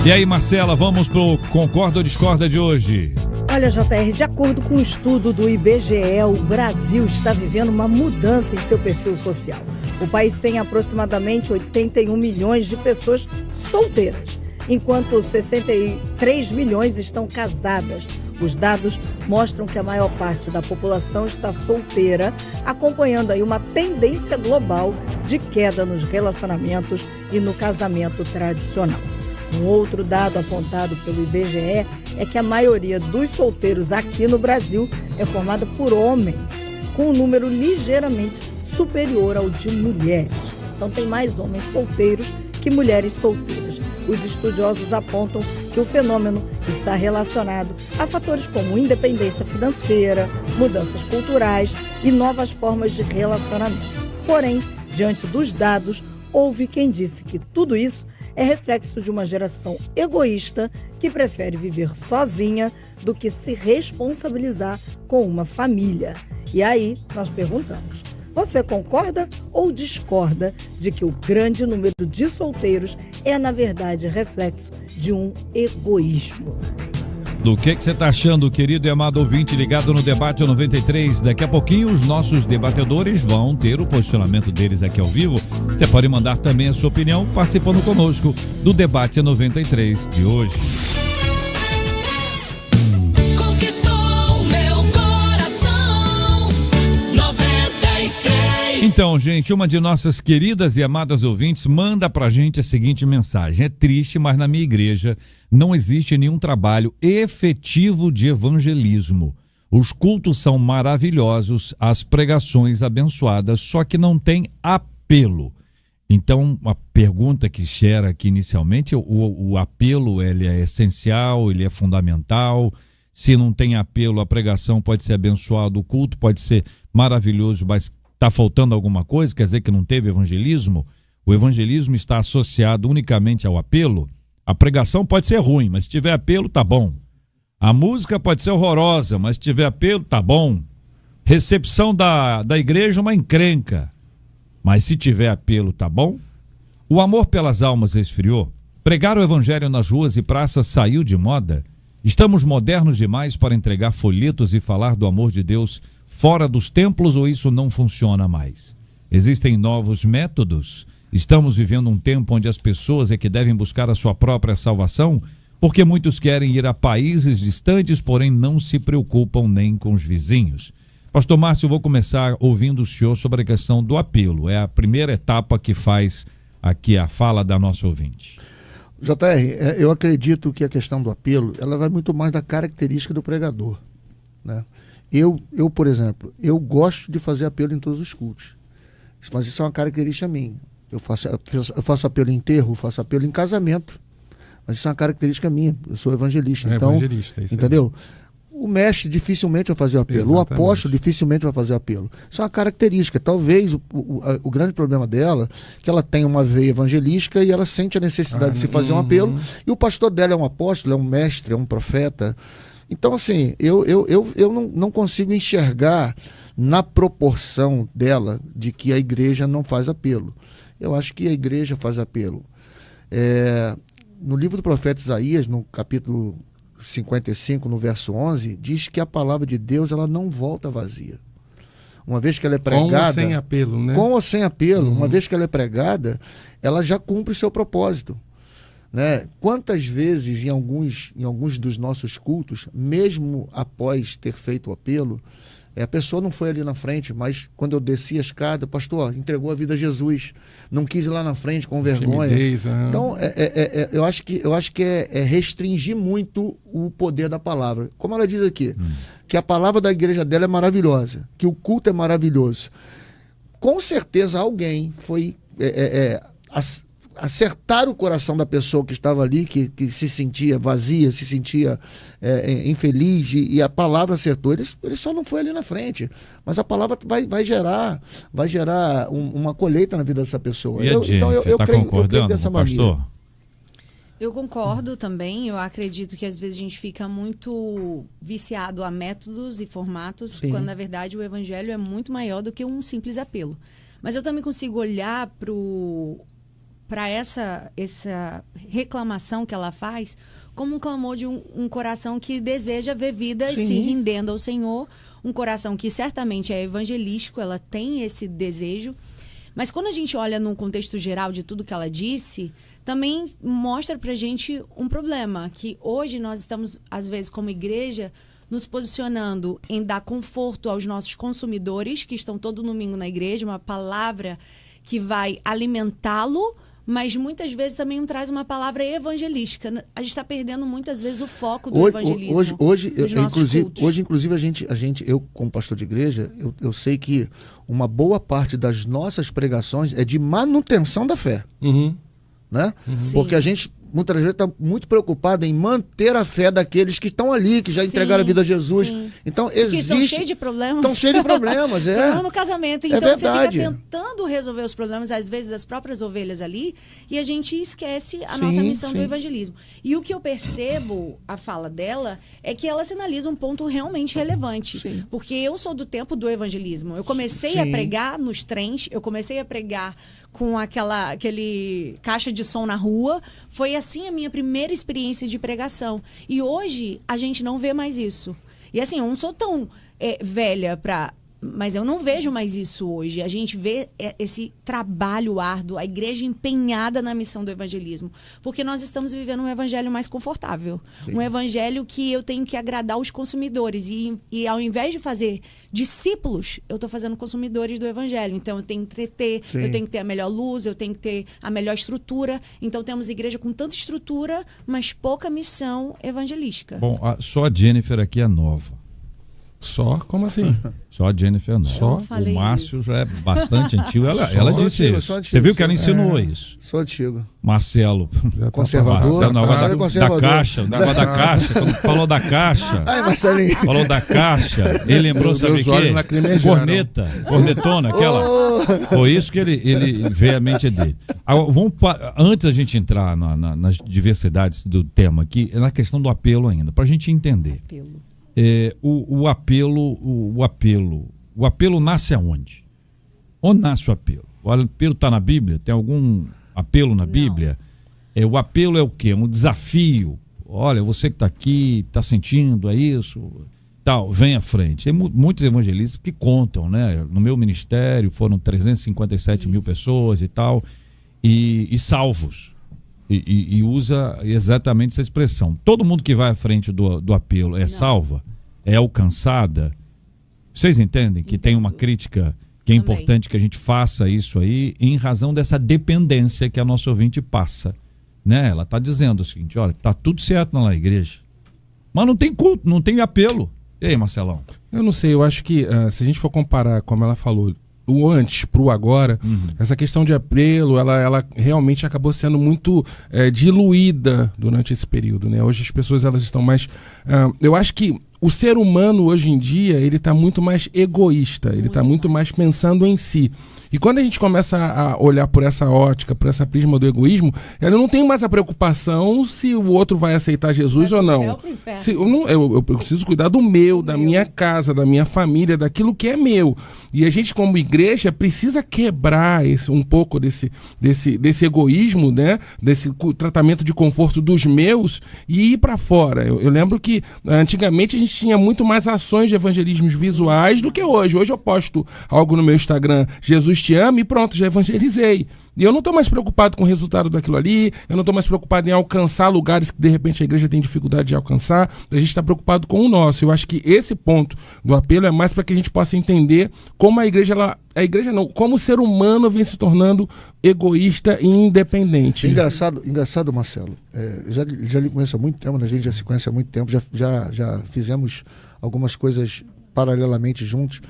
E aí, Marcela, vamos pro Concorda ou Discorda de hoje? Olha, JR, de acordo com um estudo do IBGE, o Brasil está vivendo uma mudança em seu perfil social. O país tem aproximadamente 81 milhões de pessoas solteiras, enquanto 63 milhões estão casadas. Os dados mostram que a maior parte da população está solteira, acompanhando aí uma tendência global de queda nos relacionamentos e no casamento tradicional. Um outro dado apontado pelo IBGE é que a maioria dos solteiros aqui no Brasil é formada por homens, com um número ligeiramente superior ao de mulheres. Então tem mais homens solteiros que mulheres solteiras. Os estudiosos apontam que o fenômeno está relacionado a fatores como independência financeira, mudanças culturais e novas formas de relacionamento. Porém, diante dos dados, houve quem disse que tudo isso é reflexo de uma geração egoísta que prefere viver sozinha do que se responsabilizar com uma família. E aí, nós perguntamos: você concorda ou discorda de que o grande número de solteiros é, na verdade, reflexo de um egoísmo? Do que você está achando, querido e amado ouvinte ligado no Debate 93? Daqui a pouquinho os nossos debatedores vão ter o posicionamento deles aqui ao vivo. Você pode mandar também a sua opinião participando conosco do Debate 93 de hoje. Então, gente, uma de nossas queridas e amadas ouvintes manda pra gente a seguinte mensagem: é triste, mas na minha igreja não existe nenhum trabalho efetivo de evangelismo. Os cultos são maravilhosos, as pregações abençoadas, só que não tem apelo. Então, a pergunta que gera aqui inicialmente, o apelo, ele é essencial, ele é fundamental. Se não tem apelo, a pregação pode ser abençoada, o culto pode ser maravilhoso, mas está faltando alguma coisa? Quer dizer que não teve evangelismo? O evangelismo está associado unicamente ao apelo? A pregação pode ser ruim, mas se tiver apelo, tá bom. A música pode ser horrorosa, mas se tiver apelo, tá bom. Recepção da igreja, uma encrenca, mas se tiver apelo, tá bom. O amor pelas almas esfriou. Pregar o evangelho nas ruas e praças saiu de moda. Estamos modernos demais para entregar folhetos e falar do amor de Deus fora dos templos, ou isso não funciona mais? Existem novos métodos? Estamos vivendo um tempo onde as pessoas é que devem buscar a sua própria salvação, porque muitos querem ir a países distantes, porém não se preocupam nem com os vizinhos. Pastor Márcio, eu vou começar ouvindo o senhor sobre a questão do apelo. É a primeira etapa que faz aqui a fala da nossa ouvinte. JR, eu acredito que a questão do apelo, ela vai muito mais da característica do pregador, né? Eu, por exemplo, eu gosto de fazer apelo em todos os cultos, mas isso é uma característica minha. Eu faço apelo em enterro, faço apelo em casamento, mas isso é uma característica minha. Eu sou evangelista, então, evangelista, isso entendeu? O mestre dificilmente vai fazer o apelo. Exatamente. O apóstolo dificilmente vai fazer o apelo. Isso é uma característica. Talvez o grande problema dela é que ela tem uma veia evangelística e ela sente a necessidade de se fazer um apelo. E o pastor dela é um apóstolo, é um mestre, é um profeta. Então, assim, eu não consigo enxergar na proporção dela de que a igreja não faz apelo. Eu acho que a igreja faz apelo. No livro do profeta Isaías, no capítulo 55, no verso 11, diz que a palavra de Deus ela não volta vazia. Uma vez que ela é pregada... Com ou sem apelo, né? Com ou sem apelo. Uma vez que ela é pregada, ela já cumpre o seu propósito, né? Quantas vezes em alguns dos nossos cultos, mesmo após ter feito o apelo, a pessoa não foi ali na frente, mas quando eu desci a escada, pastor, entregou a vida a Jesus, não quis ir lá na frente com vergonha. Timidez, Então, eu acho que é restringir muito o poder da palavra. Como ela diz aqui, que a palavra da igreja dela é maravilhosa, que o culto é maravilhoso. Com certeza alguém foi acertar o coração da pessoa que estava ali, que se sentia vazia, se sentia infeliz, e a palavra acertou. Ele só não foi ali na frente, mas a palavra vai gerar uma colheita na vida dessa pessoa. Então eu creio dessa maneira. Pastor? Eu concordo também. Eu acredito que às vezes a gente fica muito viciado a métodos e formatos, Sim. quando na verdade o evangelho é muito maior do que um simples apelo. Mas eu também consigo olhar para essa reclamação que ela faz como um clamor de um coração que deseja ver vidas se rendendo ao Senhor, um coração que certamente é evangelístico, ela tem esse desejo. Mas quando a gente olha num contexto geral de tudo que ela disse, também mostra pra gente um problema, que hoje nós estamos, às vezes, como igreja, nos posicionando em dar conforto aos nossos consumidores, que estão todo domingo na igreja, uma palavra que vai alimentá-lo, mas muitas vezes também traz uma palavra evangelística. A gente está perdendo muitas vezes o foco do evangelismo. Hoje, inclusive, a gente, eu como pastor de igreja, eu sei que uma boa parte das nossas pregações é de manutenção da fé. Né? Porque a gente muitas vezes está muito preocupado em manter a fé daqueles que estão ali, que já entregaram a vida a Jesus. Então existe. Estão cheios de problemas. Estão cheios de problemas, Problema no casamento. Então verdade. você fica tentando resolver os problemas, às vezes, das próprias ovelhas ali, e a gente esquece a nossa missão do evangelismo. E o que eu percebo, a fala dela, é que ela sinaliza um ponto realmente relevante. Porque eu sou do tempo do evangelismo. Eu comecei a pregar nos trens, eu comecei a pregar com aquele caixa de som na rua. Foi assim a minha primeira experiência de pregação. E hoje a gente não vê mais isso. E assim, eu não sou tão velha mas eu não vejo mais isso hoje. A gente vê esse trabalho árduo, a igreja empenhada na missão do evangelismo. Porque nós estamos vivendo um evangelho mais confortável. Um evangelho que eu tenho que agradar os consumidores. E ao invés de fazer discípulos, eu estou fazendo consumidores do evangelho. Então eu tenho que entreter, eu tenho que ter a melhor luz, eu tenho que ter a melhor estrutura. Então temos igreja com tanta estrutura, mas pouca missão evangelística. Bom, só a Jennifer aqui é nova. Só? Como assim? Só a Jennifer não. Só? O Márcio já é bastante antigo. Ela disse antigo, isso. Você viu que ela ensinou isso? Sou antigo. Marcelo. Conservador. Da caixa. O negócio da caixa. Quando falou da caixa. Ai, Marcelinho. Falou da caixa. Ele lembrou, sabe o quê? Cornetona, aquela. Foi isso que ele veio à mente dele. Agora, antes da gente entrar nas diversidades do tema aqui, na questão do apelo ainda, para a gente entender. O apelo nasce aonde? Onde nasce o apelo? O apelo está na Bíblia? Tem algum apelo na Bíblia? O apelo é o quê? Um desafio. Olha, você que está aqui, está sentindo, é isso? Tal, vem à frente. Tem muitos evangelistas que contam, né? No meu ministério foram 357 mil pessoas e tal, e salvos. E usa exatamente essa expressão. Todo mundo que vai à frente do apelo é salva? É alcançada? Vocês entendem que tem uma crítica que é importante que a gente faça isso aí em razão dessa dependência que a nossa ouvinte passa, né? Ela está dizendo o seguinte, olha, tá tudo certo na igreja, mas não tem culto, não tem apelo. E aí, Marcelão? Eu não sei, eu acho que se a gente for comparar, como ela falou, o antes pro agora, essa questão de apelo, ela realmente acabou sendo muito diluída durante esse período, né? Hoje as pessoas elas estão mais... eu acho que o ser humano hoje em dia, ele está muito mais egoísta, ele está muito mais pensando em si. E quando a gente começa a olhar por essa ótica, por essa prisma do egoísmo, ela não tem mais a preocupação se o outro vai aceitar Jesus ou não. Eu preciso cuidar do meu, da minha casa, da minha família, daquilo que é meu. E a gente, como igreja, precisa quebrar um pouco desse egoísmo, né? Desse tratamento de conforto dos meus e ir para fora. Eu lembro que antigamente a gente tinha muito mais ações de evangelismos visuais do que hoje. Hoje eu posto algo no meu Instagram, Jesus te ama, e pronto, já evangelizei. E eu não estou mais preocupado com o resultado daquilo ali, eu não estou mais preocupado em alcançar lugares que de repente a igreja tem dificuldade de alcançar, a gente está preocupado com o nosso. Eu acho que esse ponto do apelo é mais para que a gente possa entender como como o ser humano vem se tornando egoísta e independente. Engraçado, Marcelo. Já lhe conheço há muito tempo, né? A gente já se conhece há muito tempo, já fizemos algumas coisas paralelamente juntos.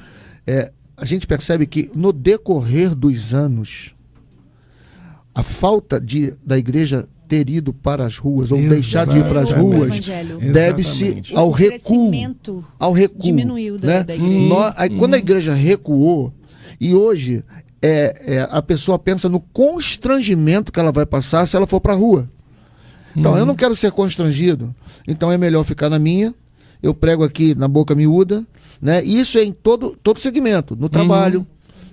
A gente percebe que no decorrer dos anos, a falta da igreja ter ido para as ruas ou deixar de ir para as ruas deve-se ao recuo. Diminuiu né? da igreja. Quando a igreja recuou, e hoje a pessoa pensa no constrangimento que ela vai passar se ela for para a rua. Então, eu não quero ser constrangido, então é melhor ficar na minha, eu prego aqui na boca miúda, né? Isso é em todo segmento, no trabalho,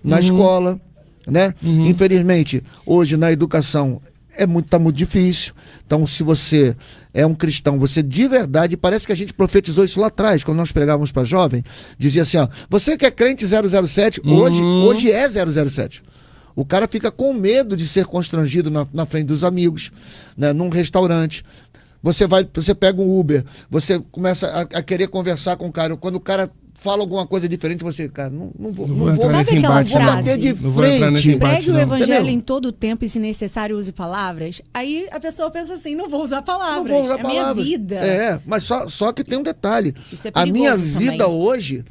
na escola, né? Infelizmente, hoje na educação tá muito difícil. Então, se você é um cristão, você de verdade, parece que a gente profetizou isso lá atrás, quando nós pregávamos para jovem, dizia assim, ó, você que é crente 007, hoje é 007. O cara fica com medo de ser constrangido na frente dos amigos, né, num restaurante. Você pega um Uber, você começa a querer conversar com o cara. Quando o cara fala alguma coisa diferente, você, cara, não vou Sabe aquela bater de frente. Pregue o evangelho Entendeu? em todo o tempo e, se necessário, use palavras. Aí a pessoa pensa assim, não vou usar palavras, Não vou usar é palavras. minha vida. Mas só que tem um detalhe. Isso é a minha perigoso vida também. hoje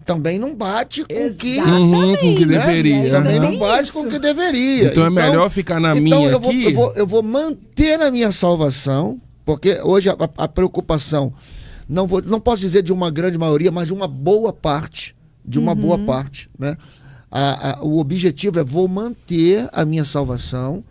também não bate com o que... Exatamente. com o que deveria. Também Tem não bate com o que deveria. Então é melhor ficar na minha aqui. Eu vou manter a minha salvação, porque hoje a preocupação, não posso dizer de uma grande maioria, mas de uma boa parte, boa parte, né? O objetivo é vou manter a minha salvação,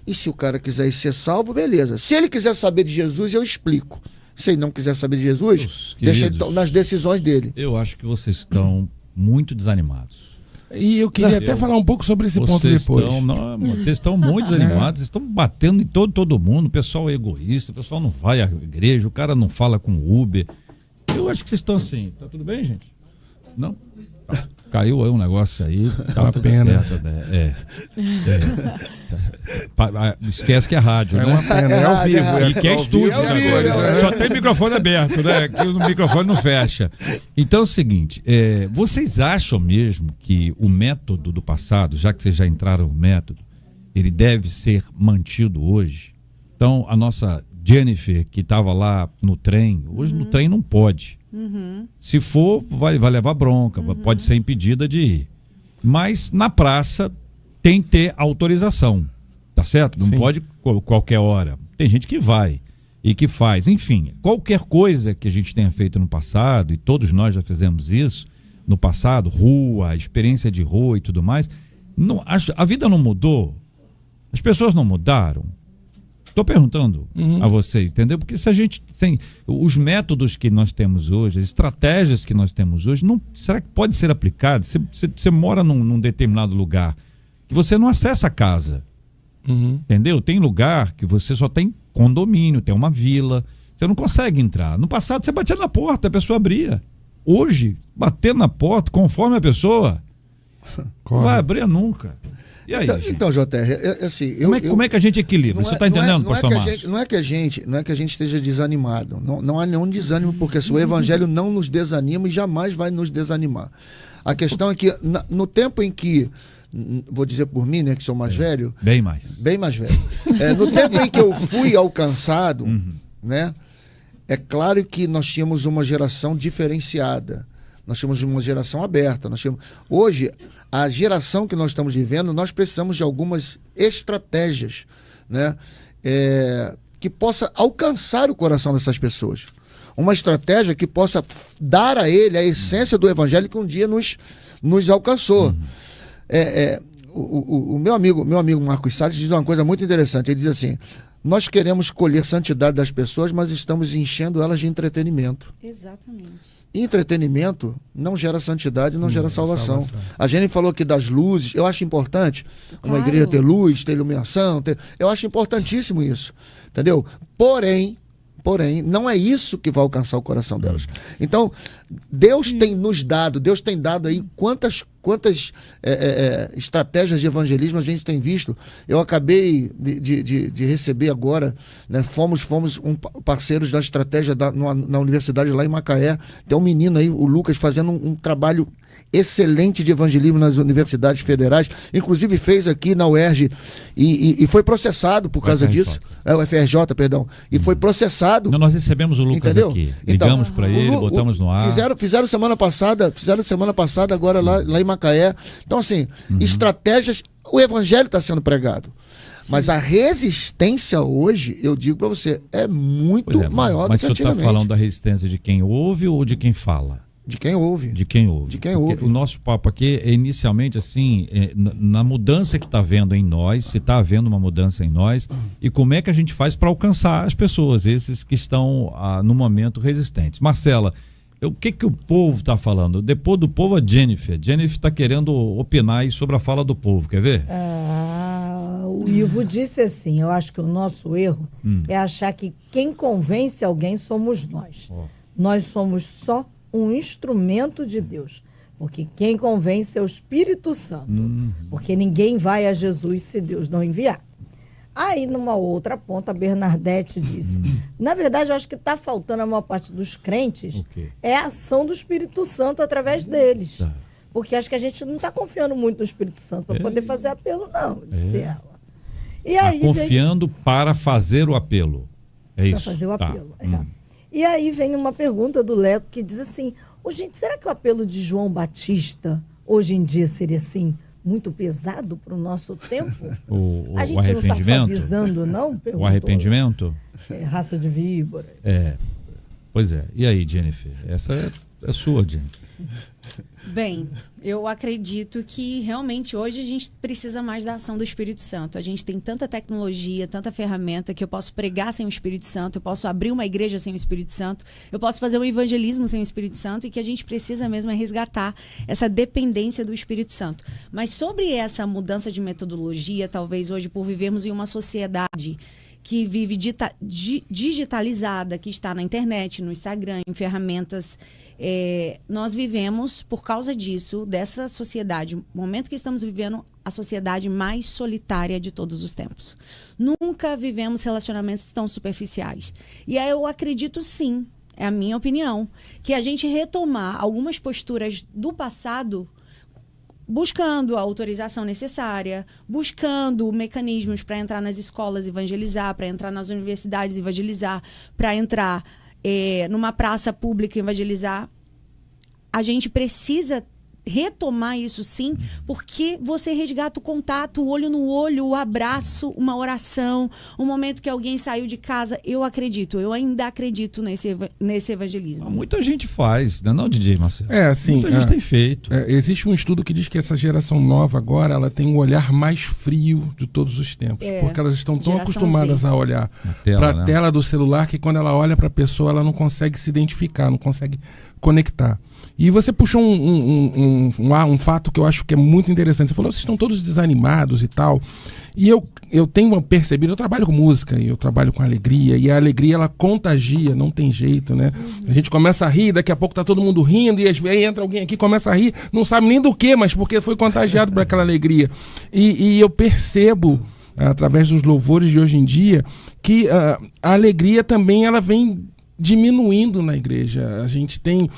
e se o cara quiser ser salvo, beleza. Se ele quiser saber de Jesus, eu explico. Se ele não quiser saber de Jesus, deixa ele nas decisões dele. Eu acho que vocês estão muito desanimados. E eu queria até falar um pouco sobre esse ponto depois. Vocês estão muito desanimados, vocês estão batendo em todo mundo, o pessoal é egoísta, o pessoal não vai à igreja, o cara não fala com o Uber. Eu acho que vocês estão assim. Tá tudo bem, gente? Não? Caiu aí um negócio aí, tá uma pena. Certo, né? Esquece que é rádio, né? Uma pena, é ao vivo. E que é estúdio, né? Só tem microfone aberto, né? Aqui o microfone não fecha. Então é o seguinte, vocês acham mesmo que o método do passado, já que vocês já entraram no método, ele deve ser mantido hoje? Então a nossa Jennifer, que estava lá no trem, hoje no trem não pode. Se for, vai levar bronca, pode ser impedida de ir. Mas na praça tem que ter autorização, tá certo? Não pode qualquer hora. Tem gente que vai e que faz. Enfim, qualquer coisa que a gente tenha feito no passado, e todos nós já fizemos isso no passado, rua, experiência de rua e tudo mais, a vida não mudou, as pessoas não mudaram. Estou perguntando a vocês, entendeu? Porque se a gente tem os métodos que nós temos hoje, as estratégias que nós temos hoje, será que pode ser aplicado? Você mora num determinado lugar que você não acessa a casa, entendeu? Tem lugar que você só tem condomínio, tem uma vila, você não consegue entrar. No passado você batia na porta, a pessoa abria. Hoje, bater na porta, conforme a pessoa, não vai abrir nunca. E aí, então JR, assim... Como é que a gente equilibra? Você está entendendo, pastor Márcio? Não é que a gente esteja desanimado. Não há nenhum desânimo, porque o evangelho não nos desanima e jamais vai nos desanimar. A questão é que, no tempo em que, vou dizer por mim, né, que sou mais velho... Bem mais velho. No tempo em que eu fui alcançado, né, é claro que nós tínhamos uma geração diferenciada. Nós tínhamos uma geração aberta. Hoje, a geração que nós estamos vivendo, nós precisamos de algumas estratégias, né, que possa alcançar o coração dessas pessoas. Uma estratégia que possa dar a ele a essência do evangelho que um dia nos alcançou. O meu amigo Marcos Salles diz uma coisa muito interessante. Ele diz assim: nós queremos colher santidade das pessoas, mas estamos enchendo elas de entretenimento. Exatamente. Entretenimento não gera santidade, não gera salvação. A Jenny falou aqui das luzes. Eu acho importante uma igreja ter luz, ter iluminação. Eu acho importantíssimo isso. Entendeu? Porém, não é isso que vai alcançar o coração delas. Então, Deus tem dado aí quantas estratégias de evangelismo a gente tem visto. Eu acabei de receber agora, né, fomos parceiros da estratégia na universidade lá em Macaé. Tem um menino aí, o Lucas, fazendo um trabalho excelente de evangelismo nas universidades federais, inclusive fez aqui na UERJ e foi processado por causa disso. O FRJ, perdão. E foi processado. Nós recebemos o Lucas, entendeu? Aqui. Ligamos para ele, botamos no ar. Fizeram semana passada agora lá em Macaé. Então, assim, estratégias, o evangelho está sendo pregado. Sim. Mas a resistência hoje, eu digo para você, é muito maior do que antigamente. Mas você está falando da resistência de quem ouve ou de quem fala? De quem ouve. De quem ouve. O nosso papo aqui é inicialmente assim, na mudança que está havendo em nós, se está havendo uma mudança em nós, e como é que a gente faz para alcançar as pessoas, esses que estão no momento resistentes. Marcela, o que o povo está falando? Depois do povo, a Jennifer. Jennifer está querendo opinar aí sobre a fala do povo, quer ver? O Ivo disse assim, eu acho que o nosso erro é achar que quem convence alguém somos nós. Nós somos só um instrumento de Deus. Porque quem convence é o Espírito Santo. Porque ninguém vai a Jesus se Deus não enviar. Aí, numa outra ponta, a Bernadette disse, na verdade, eu acho que está faltando a maior parte dos crentes, é a ação do Espírito Santo através deles. Tá. Porque acho que a gente não está confiando muito no Espírito Santo para poder fazer apelo, não, disse ela. E aí confiando para fazer o apelo. É isso. Para fazer o apelo. E aí vem uma pergunta do Leco que diz assim, gente, será que o apelo de João Batista hoje em dia seria assim, muito pesado para o nosso tempo? A gente não está suavizando, não? Perguntou. O arrependimento? Raça de víbora. Pois é. E aí, Jennifer? Essa é sua, Jennifer. Bem, eu acredito que realmente hoje a gente precisa mais da ação do Espírito Santo. A gente tem tanta tecnologia, tanta ferramenta que eu posso pregar sem o Espírito Santo, eu posso abrir uma igreja sem o Espírito Santo, eu posso fazer um evangelismo sem o Espírito Santo, e que a gente precisa mesmo é resgatar essa dependência do Espírito Santo. Mas sobre essa mudança de metodologia, talvez hoje por vivermos em uma sociedade que vive digitalizada, que está na internet, no Instagram, em ferramentas. Nós vivemos, por causa disso, dessa sociedade, o momento que estamos vivendo, a sociedade mais solitária de todos os tempos. Nunca vivemos relacionamentos tão superficiais. E aí eu acredito, sim, é a minha opinião, que a gente retomar algumas posturas do passado, buscando a autorização necessária, buscando mecanismos para entrar nas escolas e evangelizar, para entrar nas universidades e evangelizar, para entrar numa praça pública e evangelizar. A gente precisa retomar isso, sim, porque você resgata o contato, o olho no olho, o abraço, uma oração, um momento que alguém saiu de casa. Eu ainda acredito nesse evangelismo. Muita gente faz, não, DJ Marcelo? Assim, muita gente tem feito. Existe um estudo que diz que essa geração nova agora, ela tem um olhar mais frio de todos os tempos, porque elas estão tão acostumadas a olhar para a tela do celular que quando ela olha para a pessoa, ela não consegue se identificar, não consegue conectar. E você puxou um fato que eu acho que é muito interessante. Você falou, vocês estão todos desanimados e tal. E eu tenho percebido, eu trabalho com música, eu trabalho com alegria, e a alegria, ela contagia, não tem jeito, né? A gente começa a rir, daqui a pouco tá todo mundo rindo, e aí entra alguém aqui, começa a rir, não sabe nem do que, mas porque foi contagiado por aquela alegria. E eu percebo, através dos louvores de hoje em dia, que a alegria também, ela vem diminuindo na igreja. A gente tem...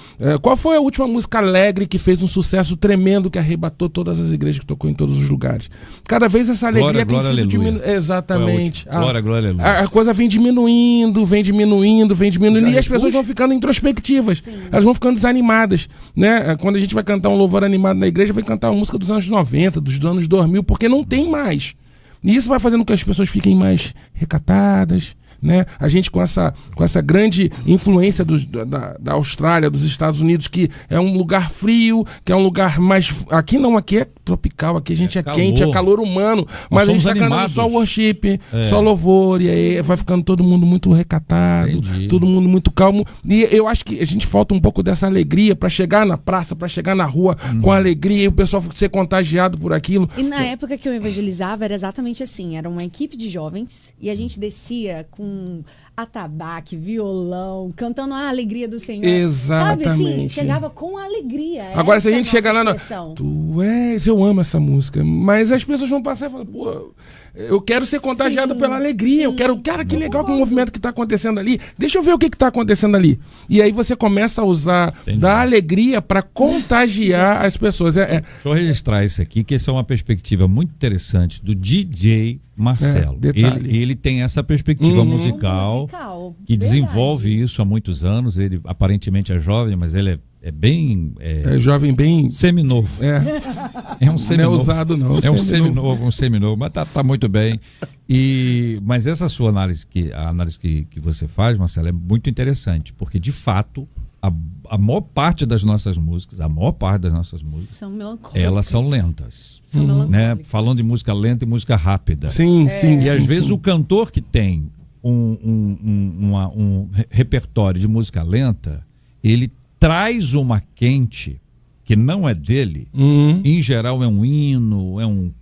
qual foi a última música alegre que fez um sucesso tremendo, que arrebatou todas as igrejas, que tocou em todos os lugares? Cada vez essa alegria tem sido diminuindo. Exatamente. Glória, aleluia. A coisa vem diminuindo, e as pessoas vão ficando introspectivas. Sim. Elas vão ficando desanimadas, né? Quando a gente vai cantar um louvor animado na igreja, vai cantar uma música dos anos 90, dos anos 2000, porque não tem mais. E isso vai fazendo com que as pessoas fiquem mais recatadas, né? A gente com essa grande influência da Austrália, dos Estados Unidos, que é um lugar frio, que é um lugar mais... Aqui é tropical, aqui a gente é quente, é calor humano, mas a gente está cantando só worship, só louvor, e aí vai ficando todo mundo muito recatado, todo mundo muito calmo. E eu acho que a gente falta um pouco dessa alegria para chegar na praça, para chegar na rua com alegria, e o pessoal ser contagiado por aquilo. E na época que eu evangelizava era exatamente assim, era uma equipe de jovens, e a gente descia com atabaque, violão, cantando a alegria do Senhor. Exatamente. Sabe, assim, chegava com alegria. Agora, se a gente chegar lá Tu és, eu amo essa música, mas as pessoas vão passar e falar, pô, eu quero ser contagiado pela alegria, eu quero, cara, que legal com o movimento que está acontecendo ali, deixa eu ver o que está acontecendo ali. E aí você começa a usar da alegria para contagiar as pessoas. Deixa eu registrar isso aqui, que essa é uma perspectiva muito interessante do DJ Marcelo. Ele tem essa perspectiva musical que desenvolve isso há muitos anos. Ele aparentemente é jovem, mas ele é bem... É jovem, bem... Seminovo. É um seminovo. Não é usado, não. É um seminovo, mas tá muito bem. Mas essa sua análise, a análise que você faz, Marcelo, é muito interessante, porque de fato a maior parte das nossas músicas, são melancólicas. Elas são lentas. Né? Falando de música lenta e música rápida. Sim. E às vezes o cantor que tem um repertório de música lenta, ele traz uma quente que não é dele, em geral é um hino, é um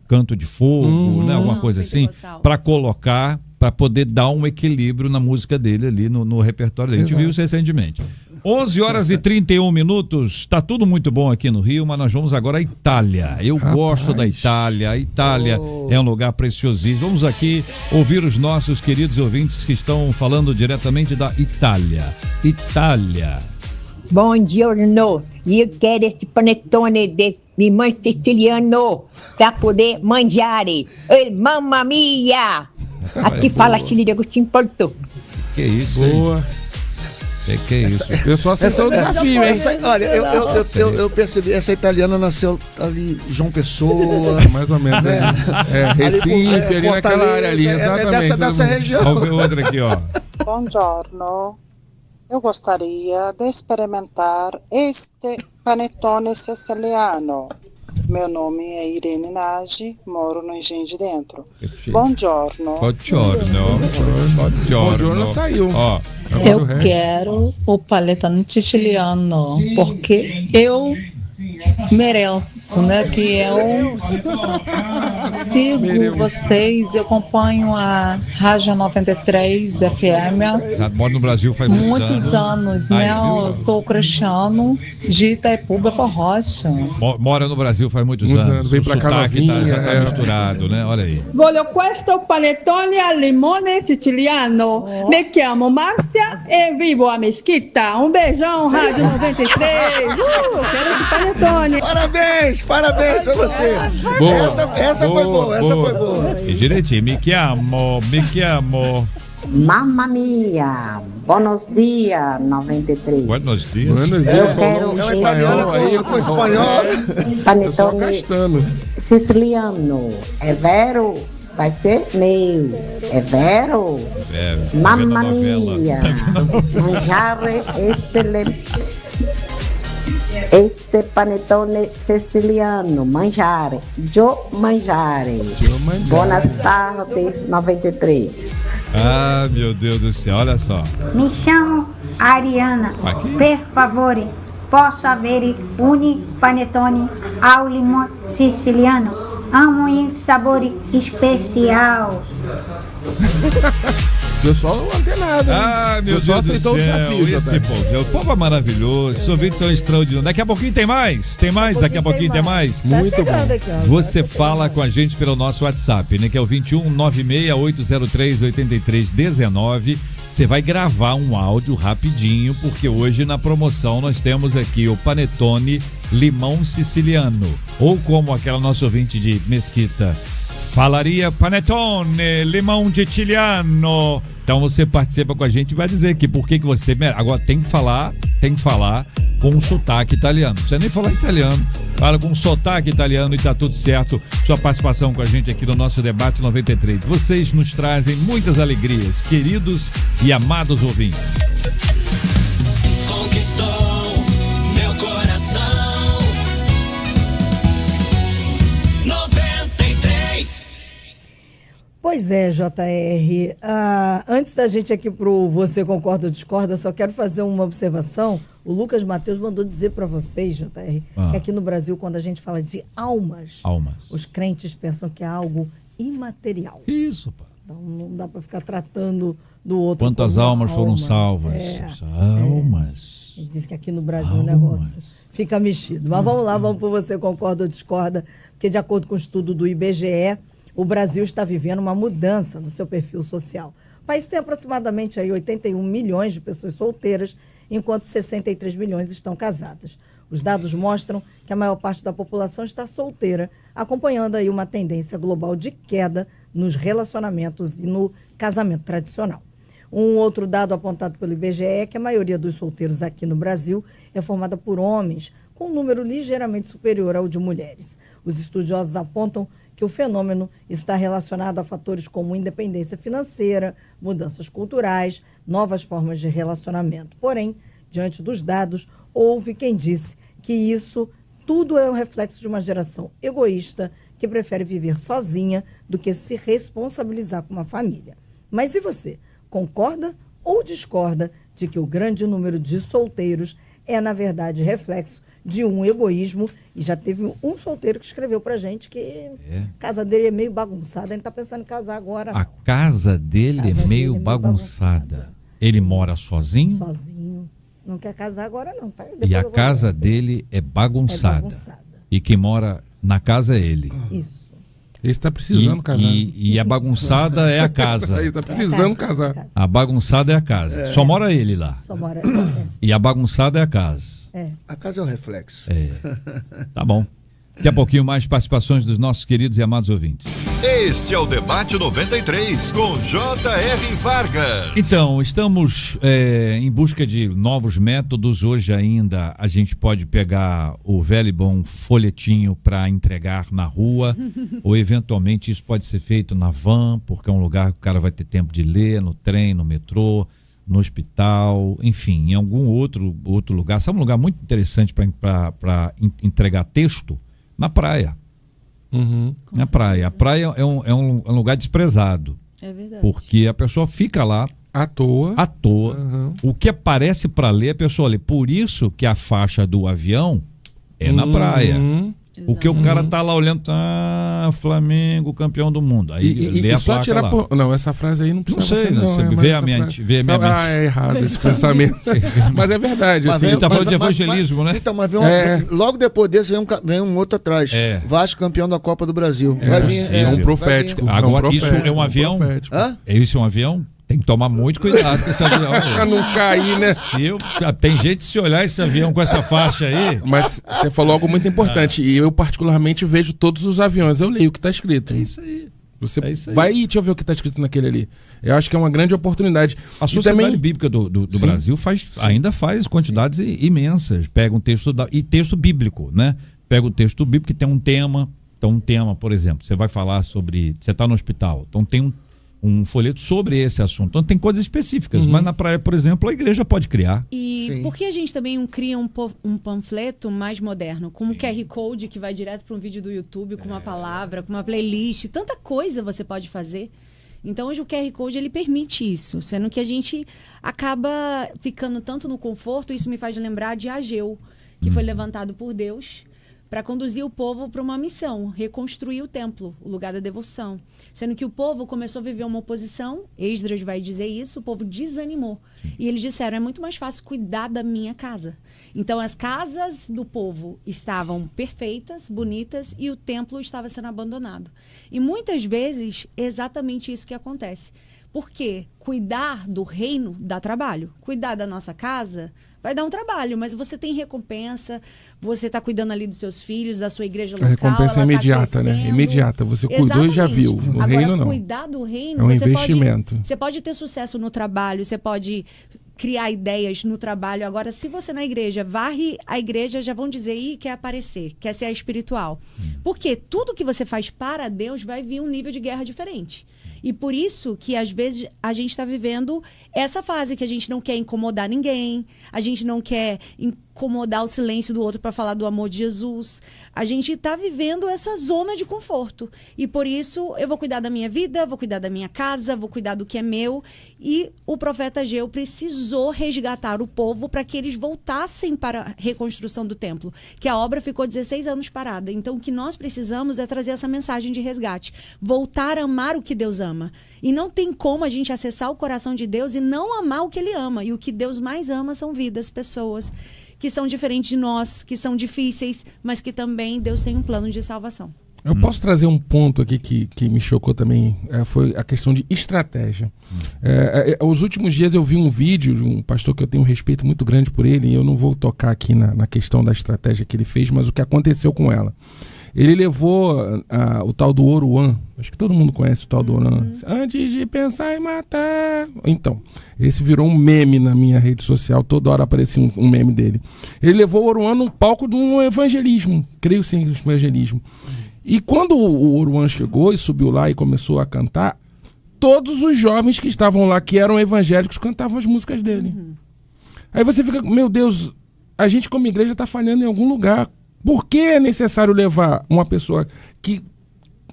canto de fogo, né, alguma coisa assim, para colocar, para poder dar um equilíbrio na música dele ali no repertório dele. A gente viu isso recentemente. 11h31, tá tudo muito bom aqui no Rio, mas nós vamos agora à Itália. Eu gosto da Itália. A Itália é um lugar preciosíssimo. Vamos aqui ouvir os nossos queridos ouvintes que estão falando diretamente da Itália. Itália. Buongiorno, io quero este panetone de limão siciliano para poder mangiare. Mamma mia! Aqui fala Chile de Agostinho Porto. Que isso, Boa. hein? Que é isso? Eu só aceitou o desafio, hein? Olha, eu percebi, essa italiana nasceu ali, João Pessoa. Mais ou menos. né? Recife, ali naquela área ali, exatamente. Dessa região. Vamos ver outra aqui, ó. Buongiorno, eu gostaria de experimentar este panetone siciliano. Meu nome é Irene Nagi, moro no Engenho de Dentro. Buongiorno. Buongiorno saiu. Ó, Eu quero o panetone siciliano, porque eu mereço, né? Que eu sigo vocês, eu acompanho a Rádio 93 FM já moro no Brasil faz muitos anos, né? Eu sou cristiano de Itaipuba, Forrocha. Mora no Brasil faz muitos anos. Vem pra cá sotaque novinha, já tá misturado, né? Olha aí. Voglio questo panettone al limone siciliano. Me chiamo Márcia e vivo a Mesquita. Um beijão, Rádio 93. Quero esse panetone. Parabéns pra você. Boa. Essa foi boa. E direitinho, me chiamo. Mamma mia! Buenos dias, 93. Buenos dias. Eu quero É uma italiana com espanhol. panetone Gastando. siciliano. É vero? Vai ser meu. É vero? Mamma mia! Mangiare este panetone siciliano. Mangiare. Mangiare. Buenas tardes, 93. Ah, meu Deus do céu, olha só. Mi chamo Ariana. Aqui? Per favore, posso avere un panetone ao limão siciliano? Amo il sapore especial. Pessoal antenado. Ah, meu Pessoal Deus do aceitou céu. o desafio, O povo é maravilhoso. Esses ouvintes são extraordinários. Daqui a pouquinho tem mais? Tem mais? Daqui a pouquinho tem mais? Tá Muito chegando bom. aqui, ó. Você fala com a gente pelo nosso WhatsApp, né? Que é o 21-96803-8319. Você vai gravar um áudio rapidinho, porque hoje na promoção nós temos aqui o panetone limão siciliano. Ou como aquela nossa ouvinte de Mesquita falaria, panetone limão siciliano. Então você participa com a gente e vai dizer aqui por que você... Agora tem que falar com um sotaque italiano. Não precisa nem falar italiano. Fala com um sotaque italiano e tá tudo certo. Sua participação com a gente aqui no nosso Debate 93. Vocês nos trazem muitas alegrias, queridos e amados ouvintes. Conquistou meu coração. 93. Pois é, JR. Antes da gente aqui pro Você Concorda ou Discorda, eu só quero fazer uma observação. O Lucas Matheus mandou dizer para vocês, JR, que aqui no Brasil, quando a gente fala de almas, os crentes pensam que é algo imaterial. Isso, pá. Então não dá para ficar tratando do outro. Quantas almas foram salvas? Almas. Ele disse que aqui no Brasil o negócio fica mexido. Mas vamos lá, vamos por Você Concorda ou Discorda, porque de acordo com o estudo do IBGE, o Brasil está vivendo uma mudança no seu perfil social. O país tem aproximadamente aí 81 milhões de pessoas solteiras, enquanto 63 milhões estão casadas. Os dados mostram que a maior parte da população está solteira, acompanhando aí uma tendência global de queda nos relacionamentos e no casamento tradicional. Um outro dado apontado pelo IBGE é que a maioria dos solteiros aqui no Brasil é formada por homens, com um número ligeiramente superior ao de mulheres. Os estudiosos apontam que o fenômeno está relacionado a fatores como independência financeira, mudanças culturais, novas formas de relacionamento. Porém, diante dos dados, houve quem disse que isso tudo é um reflexo de uma geração egoísta que prefere viver sozinha do que se responsabilizar com uma família. Mas e você? Concorda ou discorda de que o grande número de solteiros é, na verdade, reflexo de um egoísmo. E já teve um solteiro que escreveu pra gente que a casa dele é meio bagunçada, ele tá pensando em casar agora. A casa dele é meio bagunçada. Ele mora sozinho? Sozinho. Não quer casar agora não, tá? E a casa dele é bagunçada. E quem mora na casa é ele. Isso. Esse tá precisando casar. E a bagunçada é a casa. Ele tá precisando casar. A bagunçada é a casa. Só mora ele lá. Só mora E a bagunçada é a casa. A casa é o reflexo. Tá bom. Daqui a pouquinho mais participações dos nossos queridos e amados ouvintes. Este é o Debate 93 com J.R. Vargas. Então, estamos em busca de novos métodos. Hoje ainda a gente pode pegar o velho e bom folhetinho para entregar na rua, ou eventualmente isso pode ser feito na van, porque é um lugar que o cara vai ter tempo de ler, no trem, no metrô, no hospital, enfim, em algum outro lugar. Sabe um lugar muito interessante para entregar texto? Na praia. Na praia. A praia é um lugar desprezado. É verdade. Porque a pessoa fica lá à toa. O que aparece para ler, a pessoa lê. Por isso que a faixa do avião é na praia. Porque o cara tá lá olhando, Flamengo, campeão do mundo. Aí lê a só placa tirar lá. Não, essa frase aí não precisa ser. não. Você vê a minha mente. É errado esse pensamento. Mas é verdade. Mas ele tá falando de evangelismo, né? Então, mas logo depois desse vem um outro atrás. Vasco campeão da Copa do Brasil. Vai vir, é um profético. Agora, isso é um avião? É isso, um avião? Tem que tomar muito cuidado com esse avião. Pra não cair, né? Tem jeito de se olhar esse avião com essa faixa aí. Mas você falou algo muito importante. E eu, particularmente, vejo todos os aviões. Eu leio o que tá escrito. É isso aí. Você vai e deixa eu ver o que tá escrito naquele ali. Eu acho que é uma grande oportunidade. A Sociedade Bíblica do Brasil ainda faz quantidades imensas. Pega um texto texto bíblico, né? Pega o texto bíblico que tem um tema. Então, um tema, por exemplo, você vai falar sobre... Você está no hospital, então tem um folheto sobre esse assunto. Então tem coisas específicas, mas na praia, por exemplo, a igreja pode criar. E por que a gente também não cria um panfleto mais moderno, com um QR Code que vai direto para um vídeo do YouTube, com uma palavra, com uma playlist, tanta coisa você pode fazer. Então hoje o QR Code ele permite isso, sendo que a gente acaba ficando tanto no conforto. Isso me faz lembrar de Ageu, que foi levantado por Deus para conduzir o povo para uma missão, reconstruir o templo, o lugar da devoção. Sendo que o povo começou a viver uma oposição, Esdras vai dizer isso, o povo desanimou. E eles disseram, é muito mais fácil cuidar da minha casa. Então as casas do povo estavam perfeitas, bonitas, e o templo estava sendo abandonado. E muitas vezes, é exatamente isso que acontece. Porque cuidar do reino dá trabalho. Cuidar da nossa casa vai dar um trabalho, mas você tem recompensa, você está cuidando ali dos seus filhos, da sua igreja local. A recompensa é imediata, né? Imediata. Você cuidou e já viu. No Agora, reino, não. Cuidar do reino, é um investimento. Você pode ter sucesso no trabalho, você pode criar ideias no trabalho. Agora, se você na igreja varre a igreja, já vão dizer, quer aparecer, quer ser a espiritual. Porque tudo que você faz para Deus vai vir um nível de guerra diferente. E por isso que, às vezes, a gente está vivendo essa fase que a gente não quer incomodar ninguém, a gente não quer incomodar o silêncio do outro para falar do amor de Jesus. A gente está vivendo essa zona de conforto. E por isso eu vou cuidar da minha vida, vou cuidar da minha casa, vou cuidar do que é meu. E o profeta Ageu precisou resgatar o povo para que eles voltassem para a reconstrução do templo, que a obra ficou 16 anos parada. Então o que nós precisamos é trazer essa mensagem de resgate, voltar a amar o que Deus ama. E não tem como a gente acessar o coração de Deus e não amar o que Ele ama. E o que Deus mais ama são vidas, pessoas que são diferentes de nós, que são difíceis, mas que também Deus tem um plano de salvação. Eu posso trazer um ponto aqui que me chocou também, foi a questão de estratégia. Os últimos dias eu vi um vídeo de um pastor que eu tenho um respeito muito grande por ele, e eu não vou tocar aqui na questão da estratégia que ele fez, mas o que aconteceu com ela. Ele levou o tal do Oruan, acho que todo mundo conhece o tal do Oruan, antes de pensar em matar. Então, esse virou um meme na minha rede social, toda hora aparecia um meme dele. Ele levou o Oruan num palco de um evangelismo, creio sim, um evangelismo. E quando o Oruan chegou e subiu lá e começou a cantar, todos os jovens que estavam lá, que eram evangélicos, cantavam as músicas dele. Aí você fica, meu Deus, a gente como igreja está falhando em algum lugar. Por que é necessário levar uma pessoa que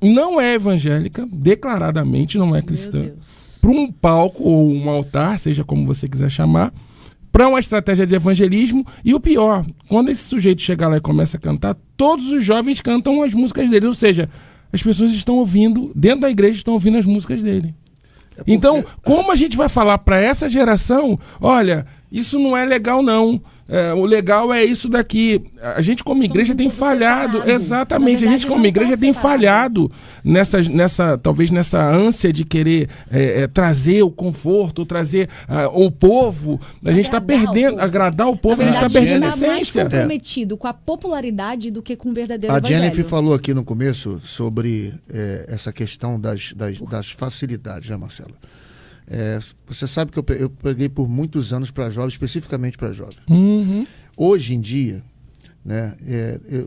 não é evangélica, declaradamente não é cristã, para um palco ou um altar, seja como você quiser chamar, para uma estratégia de evangelismo. E o pior, quando esse sujeito chega lá e começa a cantar, todos os jovens cantam as músicas dele. Ou seja, as pessoas estão ouvindo, dentro da igreja, estão ouvindo as músicas dele. Então, como a gente vai falar para essa geração, olha, isso não é legal não, o legal é isso daqui. A gente como igreja tem falhado, exatamente, a gente como igreja tem falhado talvez nessa ânsia de querer trazer o conforto, trazer o povo, a gente está perdendo, agradar o povo, a gente está perdendo a essência. Mais comprometido com a popularidade do que com o verdadeiro evangelho. evangelho. A Jennifer falou aqui no começo sobre essa questão das facilidades, né, Marcela? Você sabe que eu preguei por muitos anos para jovens, especificamente para jovens. Uhum. Hoje em dia, né,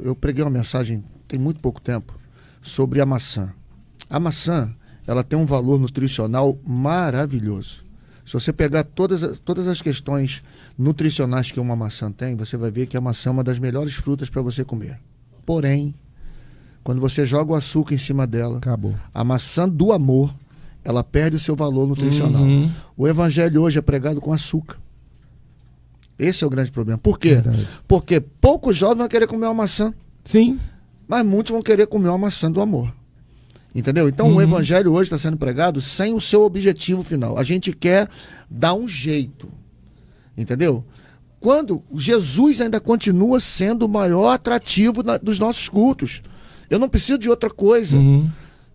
eu preguei uma mensagem, tem muito pouco tempo, sobre a maçã. A maçã, ela tem um valor nutricional maravilhoso. Se você pegar todas as questões nutricionais que uma maçã tem, você vai ver que a maçã é uma das melhores frutas para você comer. Porém, quando você joga o açúcar em cima dela, acabou. A maçã do amor, ela perde o seu valor nutricional. Uhum. O evangelho hoje é pregado com açúcar. Esse é o grande problema. Por quê? Verdade. Porque poucos jovens vão querer comer uma maçã. Sim. Mas muitos vão querer comer uma maçã do amor. Entendeu? Então o evangelho hoje está sendo pregado sem o seu objetivo final. A gente quer dar um jeito. Entendeu? Quando Jesus ainda continua sendo o maior atrativo dos nossos cultos. Eu não preciso de outra coisa.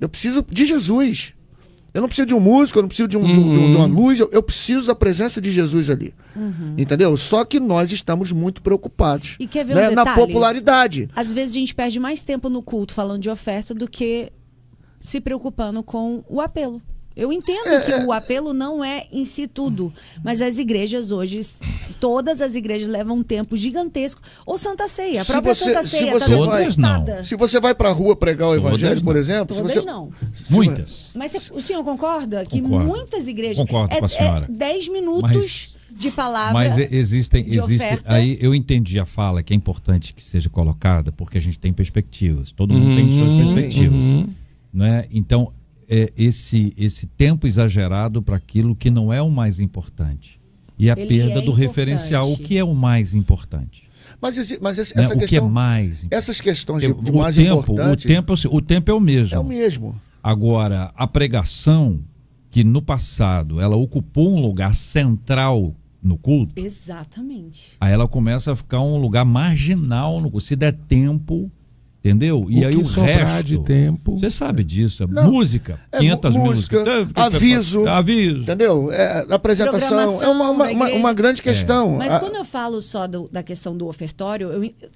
Eu preciso de Jesus. Eu não preciso de um músico, eu não preciso de uma luz, eu preciso da presença de Jesus ali. Entendeu? Só que nós estamos muito preocupados, e quer ver né, um na detalhe? popularidade. Às vezes a gente perde mais tempo no culto falando de oferta do que se preocupando com o apelo. Eu entendo que o apelo não é em si tudo, mas as igrejas hoje, todas as igrejas levam um tempo gigantesco. Ou Santa Ceia, a própria Santa Ceia está não. Se você vai para a rua pregar o evangelho, por exemplo... Todas não. Muitas. Mas o senhor concorda que Concordo. muitas igrejas... Concordo com a senhora. 10 minutos de palavra. Mas existem oferta. aí eu entendi a fala, que é importante que seja colocada, porque a gente tem perspectivas. Todo mundo tem suas perspectivas. Né? Então, esse tempo exagerado para aquilo que não é o mais importante. E a perda do referencial, o que é o mais importante. Mas essa Né? questão, o que é mais importante. essas questões de mais importante... O tempo é o mesmo. É o mesmo. Agora, a pregação, que no passado ela ocupou um lugar central no culto, Exatamente. aí ela começa a ficar um lugar marginal no culto. Se der tempo, entendeu? E aí o resto de tempo. Você sabe disso. Não, música, 500 músicas. Aviso. Entendeu? Apresentação. É uma grande questão. Mas quando eu falo só da questão do ofertório,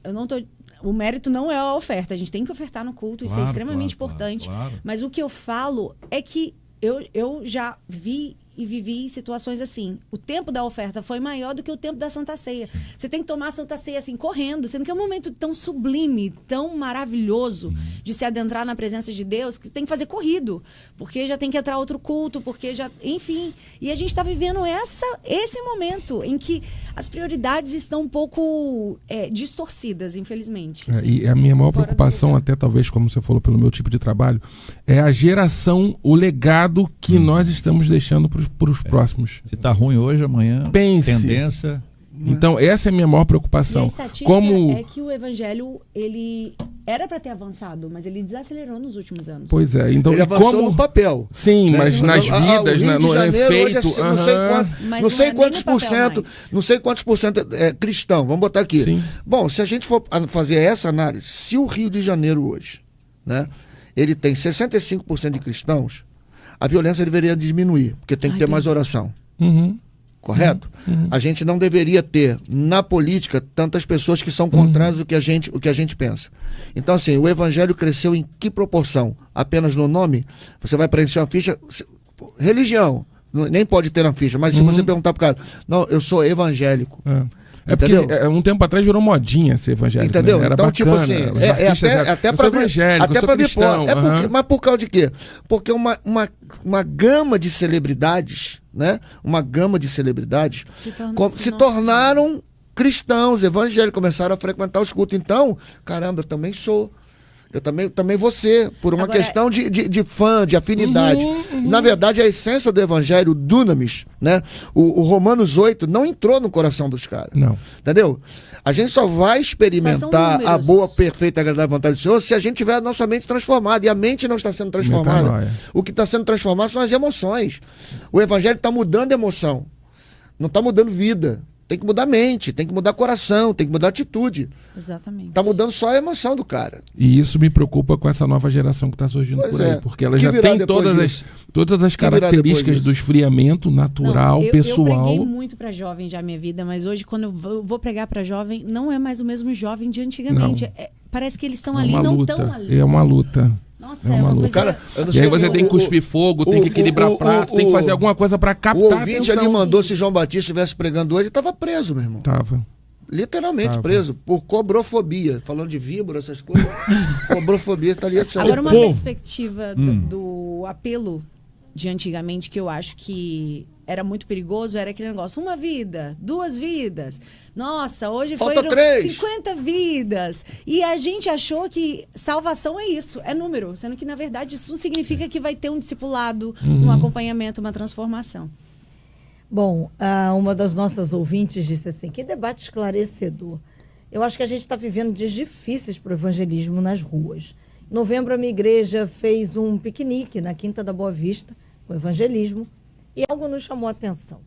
eu não tô... O mérito não é a oferta. A gente tem que ofertar no culto, isso é extremamente importante. Claro. Mas o que eu falo é que eu já vi e vivi situações assim. O tempo da oferta foi maior do que o tempo da Santa Ceia. Você tem que tomar a Santa Ceia assim, correndo, sendo que é um momento tão sublime, tão maravilhoso de se adentrar na presença de Deus, que tem que fazer corrido, porque já tem que entrar outro culto, porque já... Enfim. E a gente está vivendo esse momento em que as prioridades estão um pouco distorcidas, infelizmente. Assim, e a minha maior preocupação, até talvez, como você falou, pelo meu tipo de trabalho, é a geração, o legado que nós estamos deixando para os próximos. Se tá ruim hoje, amanhã, pense. Tendência. Então, essa é a minha maior preocupação. E a estatística é que o evangelho, ele era para ter avançado, mas ele desacelerou nos últimos anos. Pois é. Então, ele avançou no papel. Sim, né? mas nas vidas, no efeito... Não sei quantos por cento é cristão. Vamos botar aqui. Sim. Bom, se a gente for fazer essa análise, se o Rio de Janeiro hoje, né, ele tem 65% de cristãos, a violência deveria diminuir, porque tem que ter mais oração. Correto? A gente não deveria ter, na política, tantas pessoas que são contrárias ao que a gente pensa. Então, assim, o evangelho cresceu em que proporção? Apenas no nome? Você vai preencher uma ficha... Religião, nem pode ter na ficha, mas se você perguntar pro cara, não, eu sou evangélico. É porque um tempo atrás virou modinha ser evangélico. Entendeu? Né? Era então, bacana. Tipo assim, até para evangélico, até para cristão. Mas por causa de quê? Porque uma gama de celebridades, né? Uma gama de celebridades se tornaram cristãos, evangélicos, começaram a frequentar os cultos. Então, caramba, eu também sou. Eu também vou ser, por uma Agora, questão de fã, de afinidade. Na verdade, a essência do evangelho, o dunamis, né? O Romanos 8 não entrou no coração dos caras. Não. Entendeu? A gente só vai experimentar a boa, perfeita e agradável vontade do Senhor se a gente tiver a nossa mente transformada. E a mente não está sendo transformada. Metanoia. O que está sendo transformado são as emoções. O evangelho está mudando a emoção. Não está mudando vida. Tem que mudar a mente, tem que mudar coração, tem que mudar a atitude. Exatamente. Tá mudando só a emoção do cara. E isso me preocupa com essa nova geração que está surgindo por aí. Porque ela já tem todas as características do esfriamento natural, pessoal. Eu preguei muito para jovem já na minha vida, mas hoje quando eu vou pregar para jovem, não é mais o mesmo jovem de antigamente. Parece que eles estão ali, não estão ali. É uma luta. Nossa, é uma luta. Cara, e aí você tem que cuspir fogo, tem que equilibrar prato, tem que fazer alguma coisa para captar a atenção. O ouvinte ali mandou, se João Batista estivesse pregando hoje, ele estava preso, meu irmão. Tava. Literalmente preso, por cobrofobia. Falando de víbora, essas coisas. Cobrofobia tá ali. Agora, uma perspectiva do apelo de antigamente, que eu acho que era muito perigoso, era aquele negócio, 1 vida, 2 vidas. Nossa, hoje foram 50 vidas. E a gente achou que salvação é isso, é número. Sendo que, na verdade, isso não significa que vai ter um discipulado, um acompanhamento, uma transformação. Bom, uma das nossas ouvintes disse assim, que debate esclarecedor. Eu acho que a gente está vivendo dias difíceis para o evangelismo nas ruas. Em novembro, a minha igreja fez um piquenique na Quinta da Boa Vista, com evangelismo, e algo nos chamou a atenção.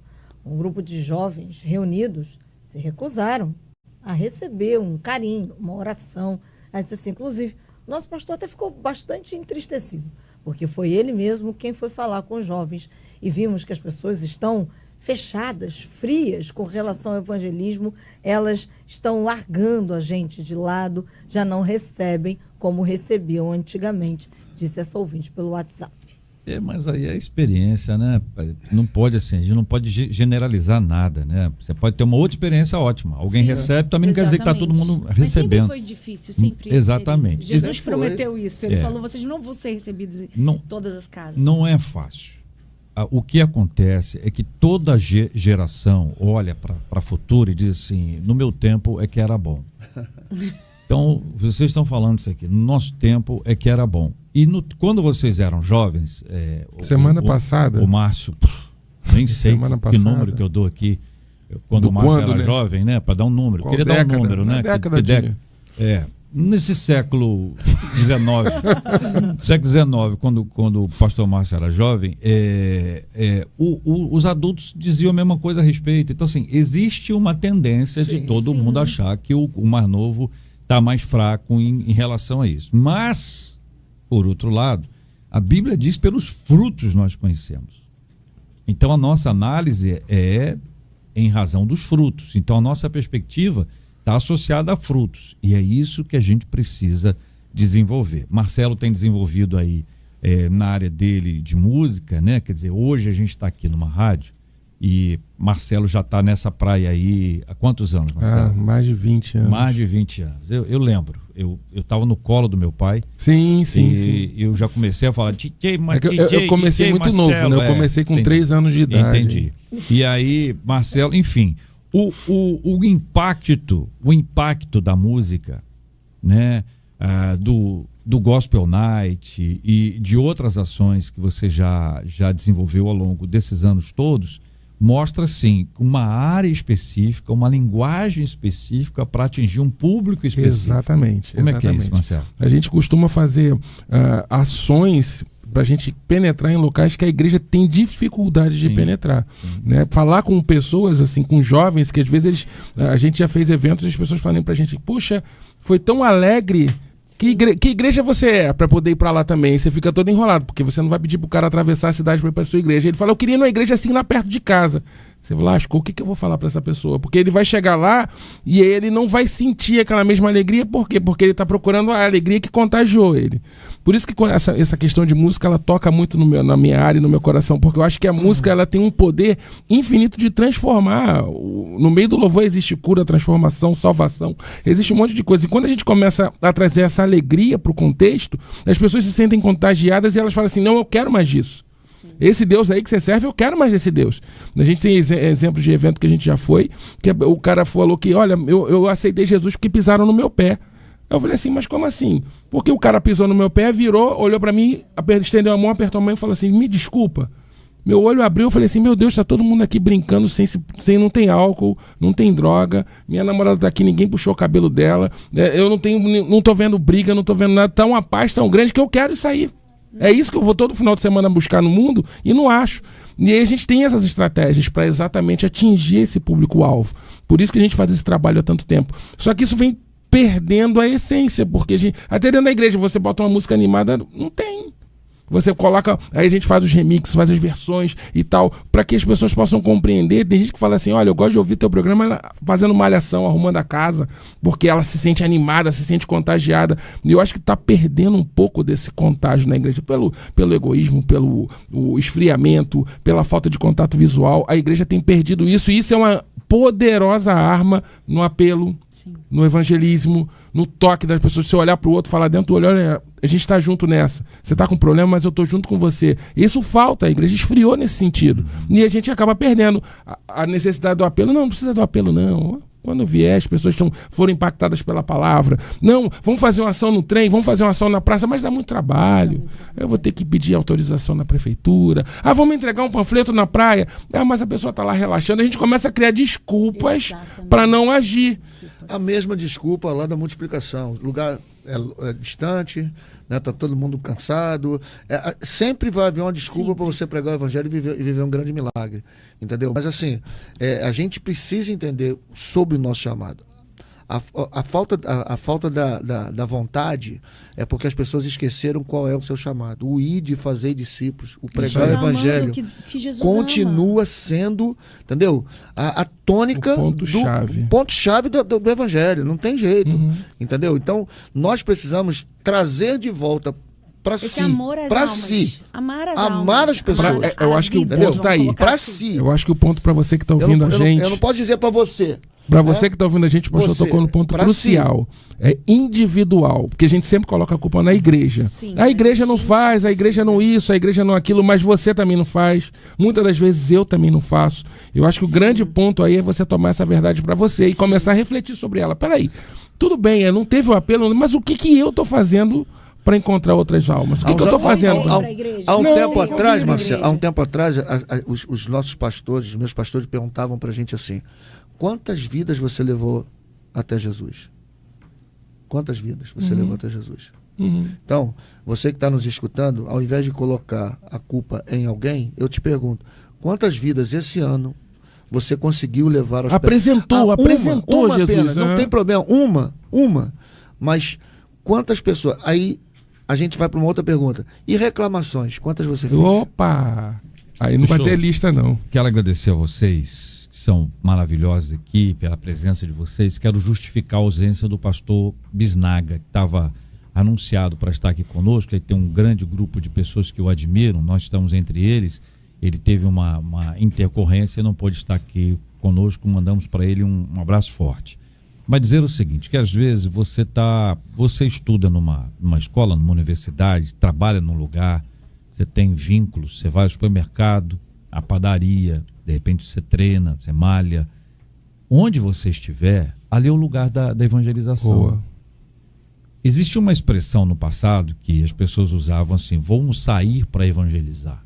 Um grupo de jovens reunidos se recusaram a receber um carinho, uma oração. Aí disse assim, inclusive, o nosso pastor até ficou bastante entristecido, porque foi ele mesmo quem foi falar com os jovens. E vimos que as pessoas estão fechadas, frias com relação ao evangelismo, elas estão largando a gente de lado, já não recebem como recebiam antigamente, disse essa ouvinte pelo WhatsApp. Mas aí é a experiência, né? Não pode assim, a gente não pode generalizar nada, né? Você pode ter uma outra experiência ótima. Alguém recebe, também não quer dizer que está todo mundo recebendo. Mas sempre foi difícil, sempre. Exatamente. Jesus prometeu isso. Ele falou, vocês não vão ser recebidos em todas as casas. Não é fácil. O que acontece é que toda geração olha para a futura e diz assim, no meu tempo é que era bom. Então, vocês estão falando isso aqui, no nosso tempo é que era bom. E quando vocês eram jovens... Semana passada... O Márcio, nem sei que número que eu dou aqui. Quando o Márcio era jovem, né? Para dar um número. Qual queria década? Dar um número, né? Nesse século XIX, quando o pastor Márcio era jovem, os adultos diziam a mesma coisa a respeito. Então, assim, existe uma tendência de todo mundo achar que o mais novo está mais fraco em relação a isso. Mas, por outro lado, a Bíblia diz pelos frutos nós conhecemos. Então, a nossa análise é em razão dos frutos. Então, a nossa perspectiva está associada a frutos. E é isso que a gente precisa desenvolver. Marcelo tem desenvolvido aí na área dele de música, né? Quer dizer, hoje a gente está aqui numa rádio e Marcelo já está nessa praia aí há quantos anos, Marcelo? Mais de 20 anos. Mais de 20 anos. Eu lembro. Eu estava no colo do meu pai. Sim. Eu já comecei a falar eu comecei muito Marcelo, novo, né? Eu comecei com 3 anos de idade. Entendi. E aí, Marcelo, enfim... O impacto da música, né, do Gospel Night e de outras ações que você já desenvolveu ao longo desses anos todos, mostra, sim, uma área específica, uma linguagem específica para atingir um público específico. Exatamente. Como é que é isso, Marcelo? A gente costuma fazer ações para a gente penetrar em locais que a igreja tem dificuldade de penetrar, né? Falar com pessoas, assim, com jovens, que às vezes a gente já fez eventos e as pessoas falam pra gente, puxa, foi tão alegre, que igreja você é para poder ir para lá também? Você fica todo enrolado, porque você não vai pedir pro cara atravessar a cidade para ir para sua igreja. Ele fala, eu queria ir numa igreja assim lá perto de casa. Você lascou, o que eu vou falar para essa pessoa? Porque ele vai chegar lá e ele não vai sentir aquela mesma alegria. Por quê? Porque ele está procurando a alegria que contagiou ele. Por isso que essa questão de música, ela toca muito na minha área e no meu coração, porque eu acho que a música, ela tem um poder infinito de transformar. No meio do louvor existe cura, transformação, salvação, existe um monte de coisa. E quando a gente começa a trazer essa alegria para o contexto, as pessoas se sentem contagiadas e elas falam assim, não, eu quero mais disso. Esse Deus aí que você serve, eu quero mais desse Deus. A gente tem exemplos de evento que a gente já foi, que o cara falou que, olha, eu aceitei Jesus porque pisaram no meu pé. Eu falei assim, mas como assim? Porque o cara pisou no meu pé, virou, olhou pra mim, estendeu a mão, apertou a mão e falou assim, me desculpa. Meu olho abriu, eu falei assim, meu Deus, tá todo mundo aqui brincando sem não tem álcool, não tem droga, minha namorada tá aqui, ninguém puxou o cabelo dela, eu não tô vendo briga, não tô vendo nada, tá uma paz tão grande que eu quero isso aí. É isso que eu vou todo final de semana buscar no mundo e não acho. E aí a gente tem essas estratégias para exatamente atingir esse público-alvo. Por isso que a gente faz esse trabalho há tanto tempo. Só que isso vem perdendo a essência, porque até dentro da igreja você bota uma música animada, não tem. Você coloca, aí a gente faz os remixes, faz as versões e tal, para que as pessoas possam compreender. Tem gente que fala assim, olha, eu gosto de ouvir teu programa fazendo malhação, arrumando a casa, porque ela se sente animada, se sente contagiada. E eu acho que está perdendo um pouco desse contágio na igreja, pelo egoísmo, pelo esfriamento, pela falta de contato visual. A igreja tem perdido isso, e isso é uma poderosa arma no apelo, no evangelismo, no toque das pessoas. Se olhar para o outro, falar dentro do olho, olha, a gente está junto nessa. Você está com problema, mas eu estou junto com você. Isso falta, a igreja esfriou nesse sentido. E a gente acaba perdendo a necessidade do apelo. Não precisa do apelo, não. Quando vier, as pessoas foram impactadas pela palavra. Não, vamos fazer uma ação no trem, vamos fazer uma ação na praça, mas dá muito trabalho. Eu vou ter que pedir autorização na prefeitura. Vamos entregar um panfleto na praia. Mas a pessoa está lá relaxando. A gente começa a criar desculpas para não agir. A mesma desculpa lá da multiplicação. O lugar é distante, né? Tá todo mundo cansado. Sempre vai haver uma desculpa para você pregar o evangelho e viver um grande milagre. Entendeu? Mas assim, a gente precisa entender sobre o nosso chamado. A falta da vontade é porque as pessoas esqueceram qual é o seu chamado. O ir de fazer discípulos, o pregar o evangelho que Jesus continua sendo, entendeu? A tônica, o ponto-chave do evangelho. Não tem jeito, entendeu? Então, nós precisamos trazer de volta para si, para si, amar as pessoas. Eu acho que o ponto está aí. Para si. Eu acho que o ponto para você que está ouvindo a gente. Eu não posso dizer para você. Para você que está ouvindo a gente, o pastor tocou no ponto crucial. É individual, porque a gente sempre coloca a culpa na igreja. Sim, a igreja não faz, a igreja não isso, a igreja não aquilo, mas você também não faz. Muitas das vezes eu também não faço. Eu acho que o grande ponto aí é você tomar essa verdade para você e começar a refletir sobre ela. Peraí, tudo bem, não teve o apelo, mas o que eu estou fazendo para encontrar outras almas? O que eu estou fazendo? Há um tempo atrás, Marcelo, os nossos pastores, os meus pastores perguntavam para a gente assim: quantas vidas você levou até Jesus? Quantas vidas você levou até Jesus? Então, você que está nos escutando, ao invés de colocar a culpa em alguém, eu te pergunto, quantas vidas esse ano você conseguiu levar aos pés? Apresentou uma Jesus. Não tem problema, uma. Mas quantas pessoas... Aí a gente vai para uma outra pergunta. E reclamações, quantas você fez? Opa! Aí não vai ter lista, não. Quero agradecer a vocês, são maravilhosos aqui, pela presença de vocês. Quero justificar a ausência do pastor Bisnaga, que estava anunciado para estar aqui conosco. Ele tem um grande grupo de pessoas que o admiram, nós estamos entre eles. Ele teve uma intercorrência e não pôde estar aqui conosco. Mandamos para ele um abraço forte. Mas dizer o seguinte, que às vezes você estuda numa escola, numa universidade, trabalha num lugar, você tem vínculos, você vai ao supermercado, à padaria, de repente você treina, você malha. Onde você estiver, ali é o lugar da evangelização. Boa. Existe uma expressão no passado que as pessoas usavam assim: vamos sair para evangelizar.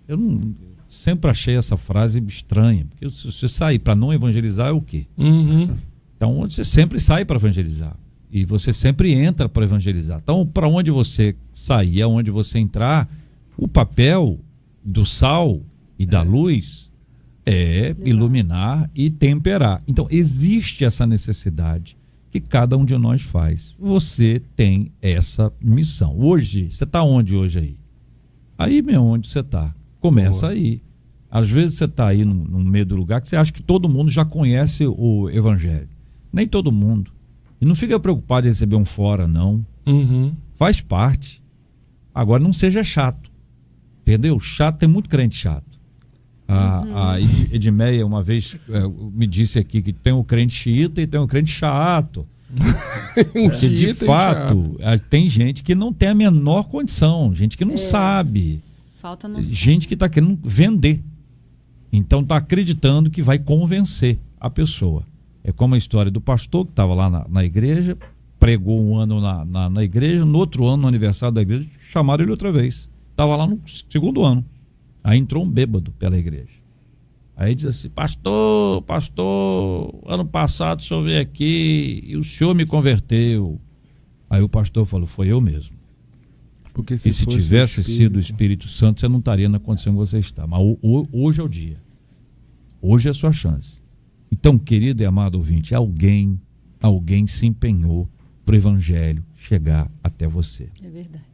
Eu sempre achei essa frase estranha, porque se você sair para não evangelizar é o quê? Então você sempre sai para evangelizar e você sempre entra para evangelizar. Então, para onde você sair, aonde você entrar, o papel do sal e da luz é iluminar e temperar. Então, existe essa necessidade que cada um de nós faz. Você tem essa missão. Hoje, você está onde hoje aí? Aí mesmo onde você está. Começa aí. Às vezes você está aí no meio do lugar que você acha que todo mundo já conhece o evangelho. Nem todo mundo. E não fica preocupado em receber um fora, não. Faz parte. Agora, não seja chato. Entendeu? Chato, tem muito crente chato. A Edmeia uma vez me disse aqui que tem o crente xiita e tem o crente chato. Porque de fato tem gente que não tem a menor condição, gente que não sabe, falta noção. Gente que está querendo vender, então está acreditando que vai convencer a pessoa. É como a história do pastor que estava lá na igreja, pregou um ano na igreja, no outro ano, no aniversário da igreja, chamaram ele outra vez. Estava lá no segundo ano. Aí entrou um bêbado pela igreja. Aí diz assim: pastor, ano passado o senhor veio aqui e o senhor me converteu. Aí o pastor falou: foi eu mesmo. Porque se tivesse sido o Espírito Santo, você não estaria na condição que você está. Mas hoje é o dia. Hoje é a sua chance. Então, querido e amado ouvinte, alguém se empenhou para o evangelho chegar até você. É verdade.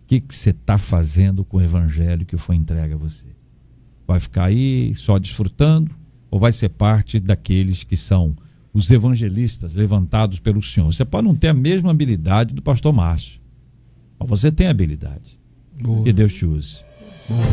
O que você está fazendo com o evangelho que foi entregue a você? Vai ficar aí só desfrutando ou vai ser parte daqueles que são os evangelistas levantados pelo Senhor? Você pode não ter a mesma habilidade do pastor Márcio, mas você tem habilidade. Boa. Que Deus te use.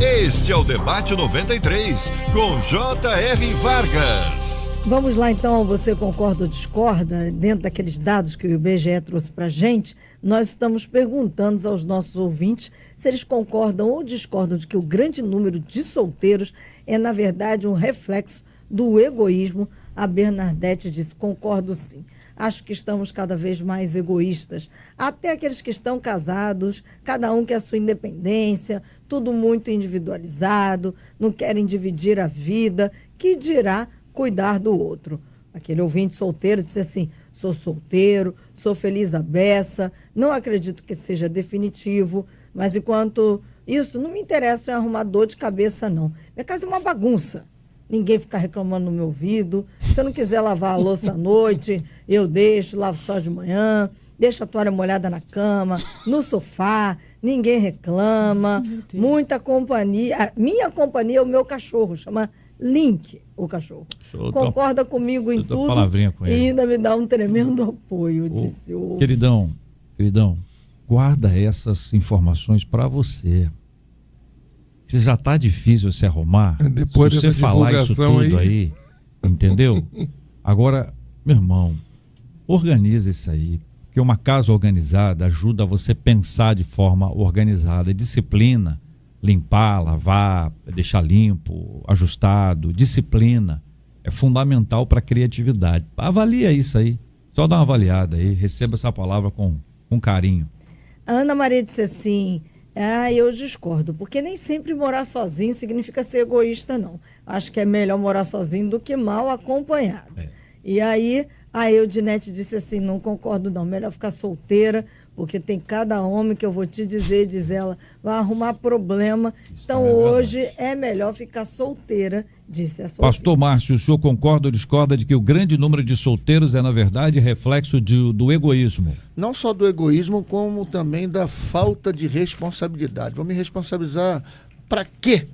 Este é o Debate 93, com J.R. Vargas. Vamos lá então, você concorda ou discorda? Dentro daqueles dados que o IBGE trouxe pra gente, nós estamos perguntando aos nossos ouvintes se eles concordam ou discordam de que o grande número de solteiros é, na verdade, um reflexo do egoísmo. A Bernadette disse: concordo sim. Acho que estamos cada vez mais egoístas. Até aqueles que estão casados, cada um quer a sua independência, tudo muito individualizado, não querem dividir a vida, que dirá cuidar do outro. Aquele ouvinte solteiro disse assim: sou solteiro, sou feliz à beça, não acredito que seja definitivo, mas enquanto isso, não me interessa em arrumar dor de cabeça, não. Minha casa é uma bagunça. Ninguém fica reclamando no meu ouvido. Se eu não quiser lavar a louça à noite, eu deixo, lavo só de manhã, deixo a toalha molhada na cama, no sofá, ninguém reclama. Muita companhia. Minha companhia é o meu cachorro, chama Link, o cachorro. Concorda comigo em tudo com e ainda me dá um tremendo apoio, disse o... Queridão, guarda essas informações para você. Se já tá difícil se arrumar, depois se você falar isso tudo aí, entendeu? Agora, meu irmão, organiza isso aí, porque uma casa organizada ajuda você a pensar de forma organizada. Disciplina, limpar, lavar, deixar limpo, ajustado, disciplina é fundamental para a criatividade. Avalia isso aí, só dá uma avaliada aí, receba essa palavra com carinho. A Ana Maria disse assim: eu discordo, porque nem sempre morar sozinho significa ser egoísta, não. Acho que é melhor morar sozinho do que mal acompanhado. E aí, a Eudinete disse assim: não concordo não, melhor ficar solteira, porque tem cada homem que eu vou te dizer, diz ela, vai arrumar problema. Então hoje é melhor ficar solteira, disse a solteira. Pastor Márcio, o senhor concorda ou discorda de que o grande número de solteiros é, na verdade, reflexo do egoísmo? Não só do egoísmo, como também da falta de responsabilidade. Vou me responsabilizar para quê?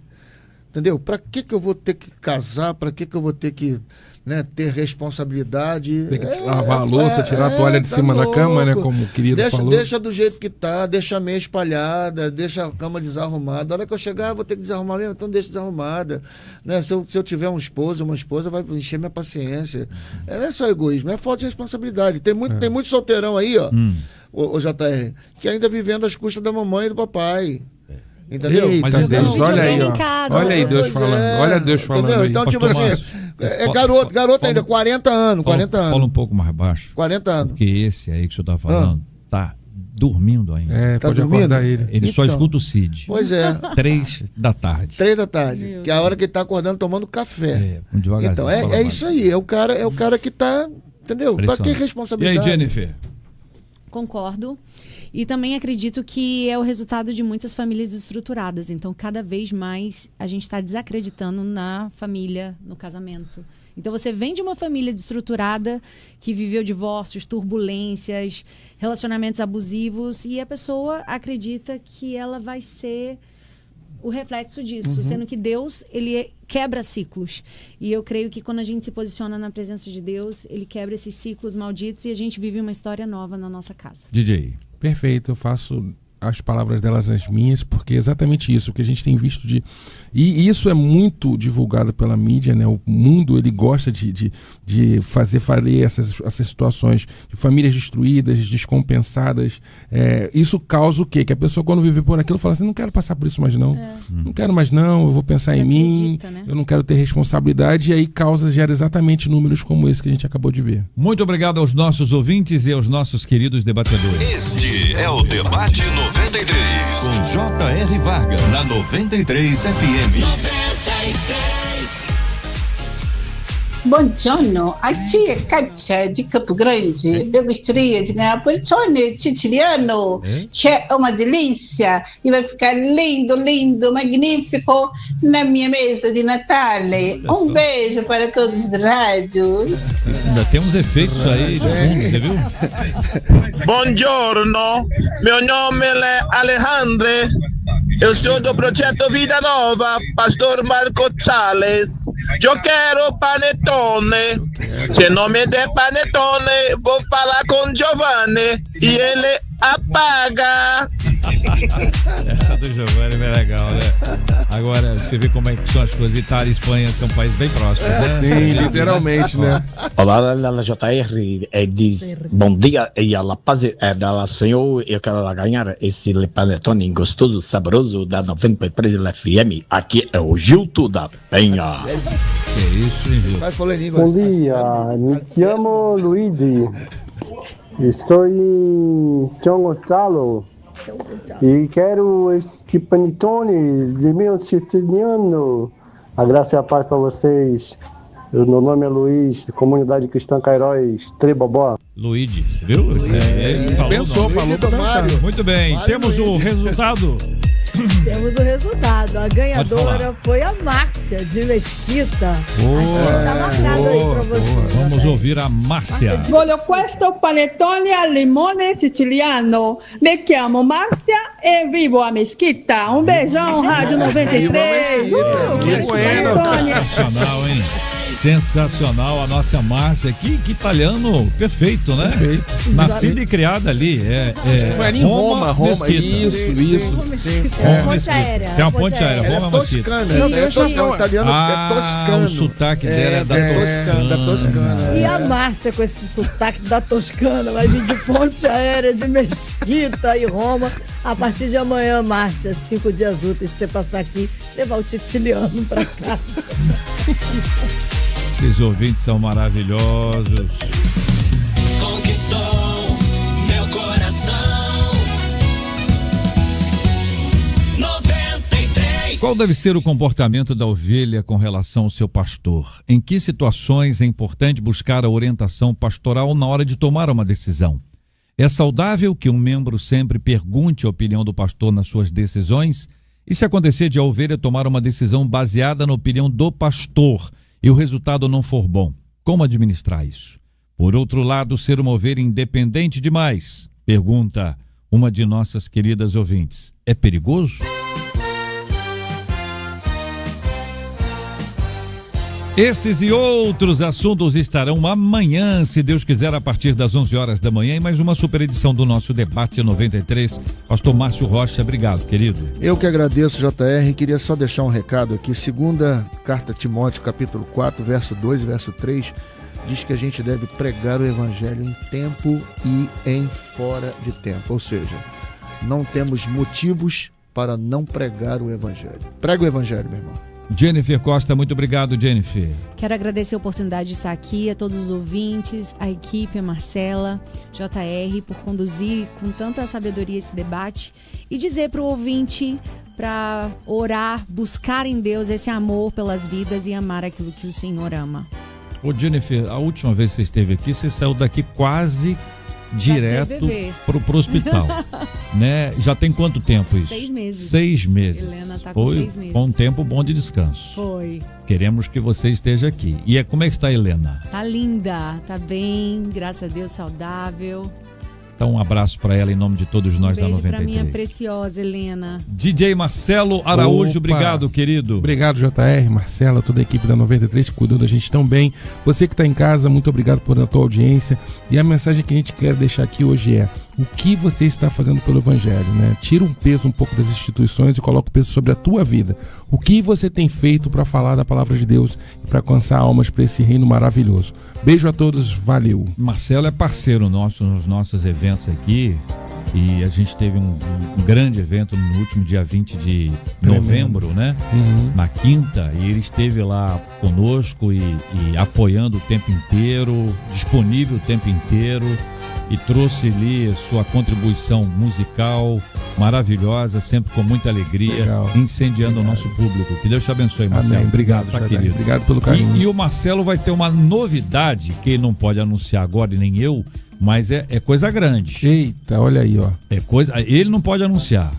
Entendeu? Para que eu vou ter que casar? Para que eu vou ter que ter responsabilidade? Tem que lavar a louça, tirar a toalha de cima da cama, né? Como o querido falou. Deixa do jeito que tá, deixa a meia espalhada, deixa a cama desarrumada. A hora que eu chegar, eu vou ter que desarrumar mesmo, então deixa desarrumada. Né? Se eu tiver um esposo, uma esposa, vai encher minha paciência. Não é só egoísmo, é falta de responsabilidade. Tem muito solteirão aí, ó, o JR, que ainda vivendo às custas da mamãe e do papai. Entendeu? Eita, mas Deus, olha aí, ó. Olha aí Deus falando. Olha Deus falando. Entendeu? Então, tipo assim, garoto ainda, 40 anos. Fala um pouco mais baixo. 40 anos. Porque esse aí que o senhor tá falando, tá dormindo ainda. Tá pode dormindo? Acordar ele. Ele só escuta o Cid. Pois é. 3 da tarde. 3 da tarde. Que é a hora que ele tá acordando tomando café. Então, é isso aí. É o cara que tá, entendeu? Pra que responsabilidade? E aí, Jennifer? Concordo. E também acredito que é o resultado de muitas famílias desestruturadas. Então, cada vez mais a gente está desacreditando na família, no casamento. Então, você vem de uma família desestruturada que viveu divórcios, turbulências, relacionamentos abusivos, e a pessoa acredita que ela vai ser o reflexo disso, sendo que Deus, ele quebra ciclos. E eu creio que quando a gente se posiciona na presença de Deus, ele quebra esses ciclos malditos e a gente vive uma história nova na nossa casa. DJ. Perfeito, eu faço as palavras delas às minhas, porque é exatamente isso que a gente tem visto e isso é muito divulgado pela mídia, né? O mundo, ele gosta de fazer essas situações de famílias destruídas, descompensadas. Isso causa o quê? Que a pessoa, quando vive por aquilo, fala assim, não quero passar por isso mais não. Não quero mais não, eu vou pensar em mim, né? Eu não quero ter responsabilidade, e aí gera exatamente números como esse que a gente acabou de ver. Muito obrigado aos nossos ouvintes e aos nossos queridos debatedores. Este é o Debate 93, com J.R. Varga, na 93 FM. Buongiorno, aqui é Kátia de Campo Grande. Eu gostaria de ganhar panetone siciliano, que é uma delícia e vai ficar lindo, lindo, magnífico na minha mesa de Natal. Um beijo para todos da rádio. Ainda tem uns efeitos aí de fundo, você viu? Buongiorno, meu nome é Alejandro. Eu sou do projeto Vida Nova, pastor Marco Salles. Eu quero panetone. Se não me der panetone, vou falar com Giovanni e ele apaga. Essa do Giovanni é legal, né? Agora, você vê como é que são as coisas. Itália e Espanha são países bem próximos, né? Sim, literalmente, né? Olá, JR diz bom dia e a paz da Senhor. Eu quero ganhar esse panetone gostoso, saboroso da 93 FM. Aqui é o Gilto da Penha. Que isso, hein, Gilto? Bom dia, me chamo Luigi. Estou em São Gonçalo e quero este panetone de meu siciliano. A graça e a paz para vocês. Meu nome é Luiz, Comunidade Cristã Cairóis, Tribobó. Luigi, você viu? Ele falou para pensar. Muito bem, temos o resultado. Temos o resultado. A ganhadora foi a Márcia de Mesquita. Acho que tá marcado aí pra você. Vamos ouvir a Márcia. Voglio questo panettone al limone siciliano. Me chiamo Márcia e vivo a Mesquita. Um beijão, Rádio 93. Sensacional, hein? Sensacional, a nossa Márcia. Que italiano perfeito, né? Nascida e criada ali. Foi ali em Roma. Isso. Ponte aérea. Tem uma ponte aérea. Roma é uma toscana. Italiano é toscano. O sotaque dela é da Toscana. E a Márcia com esse sotaque da Toscana vai vir de ponte aérea de Mesquita e Roma. A partir de amanhã, Márcia, 5 dias úteis pra você passar aqui e levar o titiliano pra casa. Esses ouvintes são maravilhosos. Conquistou meu coração. 93. Qual deve ser o comportamento da ovelha com relação ao seu pastor? Em que situações é importante buscar a orientação pastoral na hora de tomar uma decisão? É saudável que um membro sempre pergunte a opinião do pastor nas suas decisões? E se acontecer de a ovelha tomar uma decisão baseada na opinião do pastor e o resultado não for bom, como administrar isso? Por outro lado, ser uma ovelha independente demais? Pergunta uma de nossas queridas ouvintes. É perigoso? Esses e outros assuntos estarão amanhã, se Deus quiser, a partir das 11 horas da manhã, em mais uma super edição do nosso Debate 93. Pastor Márcio Rocha, obrigado, querido. Eu que agradeço, JR, queria só deixar um recado aqui. Segunda carta a Timóteo, capítulo 4, verso 2 e verso 3, diz que a gente deve pregar o evangelho em tempo e em fora de tempo. Ou seja, não temos motivos para não pregar o evangelho. Prega o evangelho, meu irmão. Jennifer Costa, muito obrigado, Jennifer. Quero agradecer a oportunidade de estar aqui, a todos os ouvintes, a equipe, a Marcela, JR, por conduzir com tanta sabedoria esse debate e dizer para o ouvinte para orar, buscar em Deus esse amor pelas vidas e amar aquilo que o Senhor ama. Ô Jennifer, a última vez que você esteve aqui, você saiu daqui quase direto pro hospital, né? Já tem quanto tempo isso? 6 meses. 6 meses. Helena tá com 6 meses. Foi um tempo bom de descanso. Foi. Queremos que você esteja aqui. E como é que está a Helena? Tá linda, tá bem, graças a Deus, saudável. Então um abraço para ela em nome de todos nós da 93. Beijo pra minha preciosa Helena. DJ Marcelo Araújo, obrigado, querido. Obrigado, JR, Marcela, toda a equipe da 93 que cuidou da gente tão bem. Você que está em casa, muito obrigado por a tua audiência. E a mensagem que a gente quer deixar aqui hoje é: o que você está fazendo pelo Evangelho, né? Tira um peso um pouco das instituições e coloca o peso sobre a tua vida. O que você tem feito para falar da palavra de Deus e para alcançar almas para esse reino maravilhoso. Beijo a todos, valeu. Marcelo é parceiro nosso nos nossos eventos aqui. E a gente teve um grande evento no último dia 20 de novembro, né? Na quinta, e ele esteve lá conosco e apoiando o tempo inteiro, disponível o tempo inteiro, e trouxe ali sua contribuição musical maravilhosa, sempre com muita alegria. Legal. Incendiando o nosso público. Que Deus te abençoe, Marcelo. Amém. Obrigado, tá, querido. Obrigado pelo carinho. E o Marcelo vai ter uma novidade que ele não pode anunciar agora, e nem eu, mas é coisa grande. Eita, olha aí, ó. Ele não pode anunciar.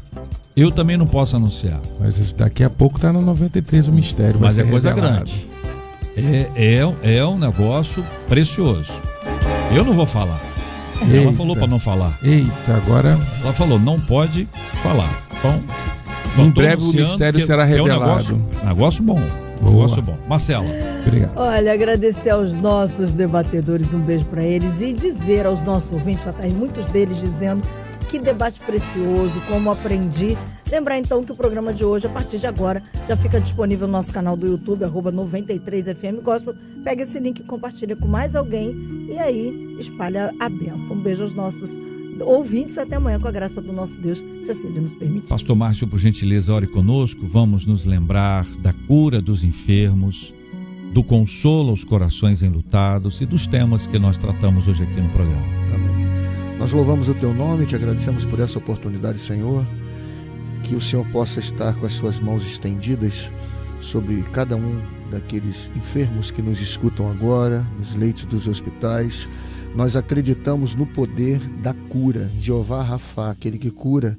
Eu também não posso anunciar. Mas daqui a pouco tá no 93 o mistério. Mas é coisa grande. É um negócio precioso. Eu não vou falar. Eita. Ela falou para não falar. Eita, agora... Ela falou, não pode falar. Então, em breve o mistério será revelado. Negócio bom. Negócio bom. Marcela. Obrigado. Olha, agradecer aos nossos debatedores, um beijo para eles, e dizer aos nossos ouvintes, muitos deles dizendo que debate precioso, como aprendi. Lembrar então que o programa de hoje, a partir de agora, já fica disponível no nosso canal do YouTube, @93FM Gospel. Pega esse link e compartilha com mais alguém e aí espalha a bênção. Um beijo aos nossos ouvintes, até amanhã com a graça do nosso Deus, se assim Ele nos permitir. Pastor Márcio, por gentileza, ore conosco. Vamos nos lembrar da cura dos enfermos, do consolo aos corações enlutados e dos temas que nós tratamos hoje aqui no programa. Amém. Nós louvamos o Teu nome e Te agradecemos por essa oportunidade, Senhor, que o Senhor possa estar com as Suas mãos estendidas sobre cada um daqueles enfermos que nos escutam agora, nos leitos dos hospitais. Nós acreditamos no poder da cura, Jeová Rafá, aquele que cura,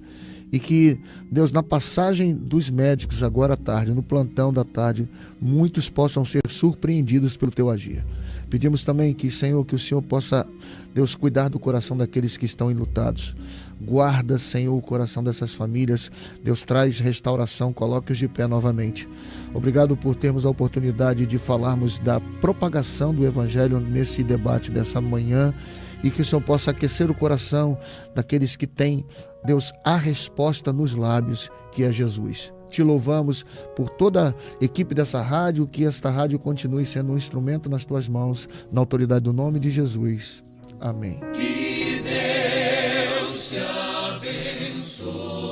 e que, Deus, na passagem dos médicos agora à tarde, no plantão da tarde, muitos possam ser surpreendidos pelo Teu agir. Pedimos também que, Senhor, que o Senhor possa, Deus, cuidar do coração daqueles que estão enlutados. Guarda, Senhor, o coração dessas famílias. Deus, traz restauração, coloque-os de pé novamente. Obrigado por termos a oportunidade de falarmos da propagação do Evangelho nesse debate dessa manhã, e que o Senhor possa aquecer o coração daqueles que têm, Deus, a resposta nos lábios, que é Jesus. Te louvamos por toda a equipe dessa rádio, que esta rádio continue sendo um instrumento nas Tuas mãos, na autoridade do nome de Jesus. Amém. Que Deus te abençoe.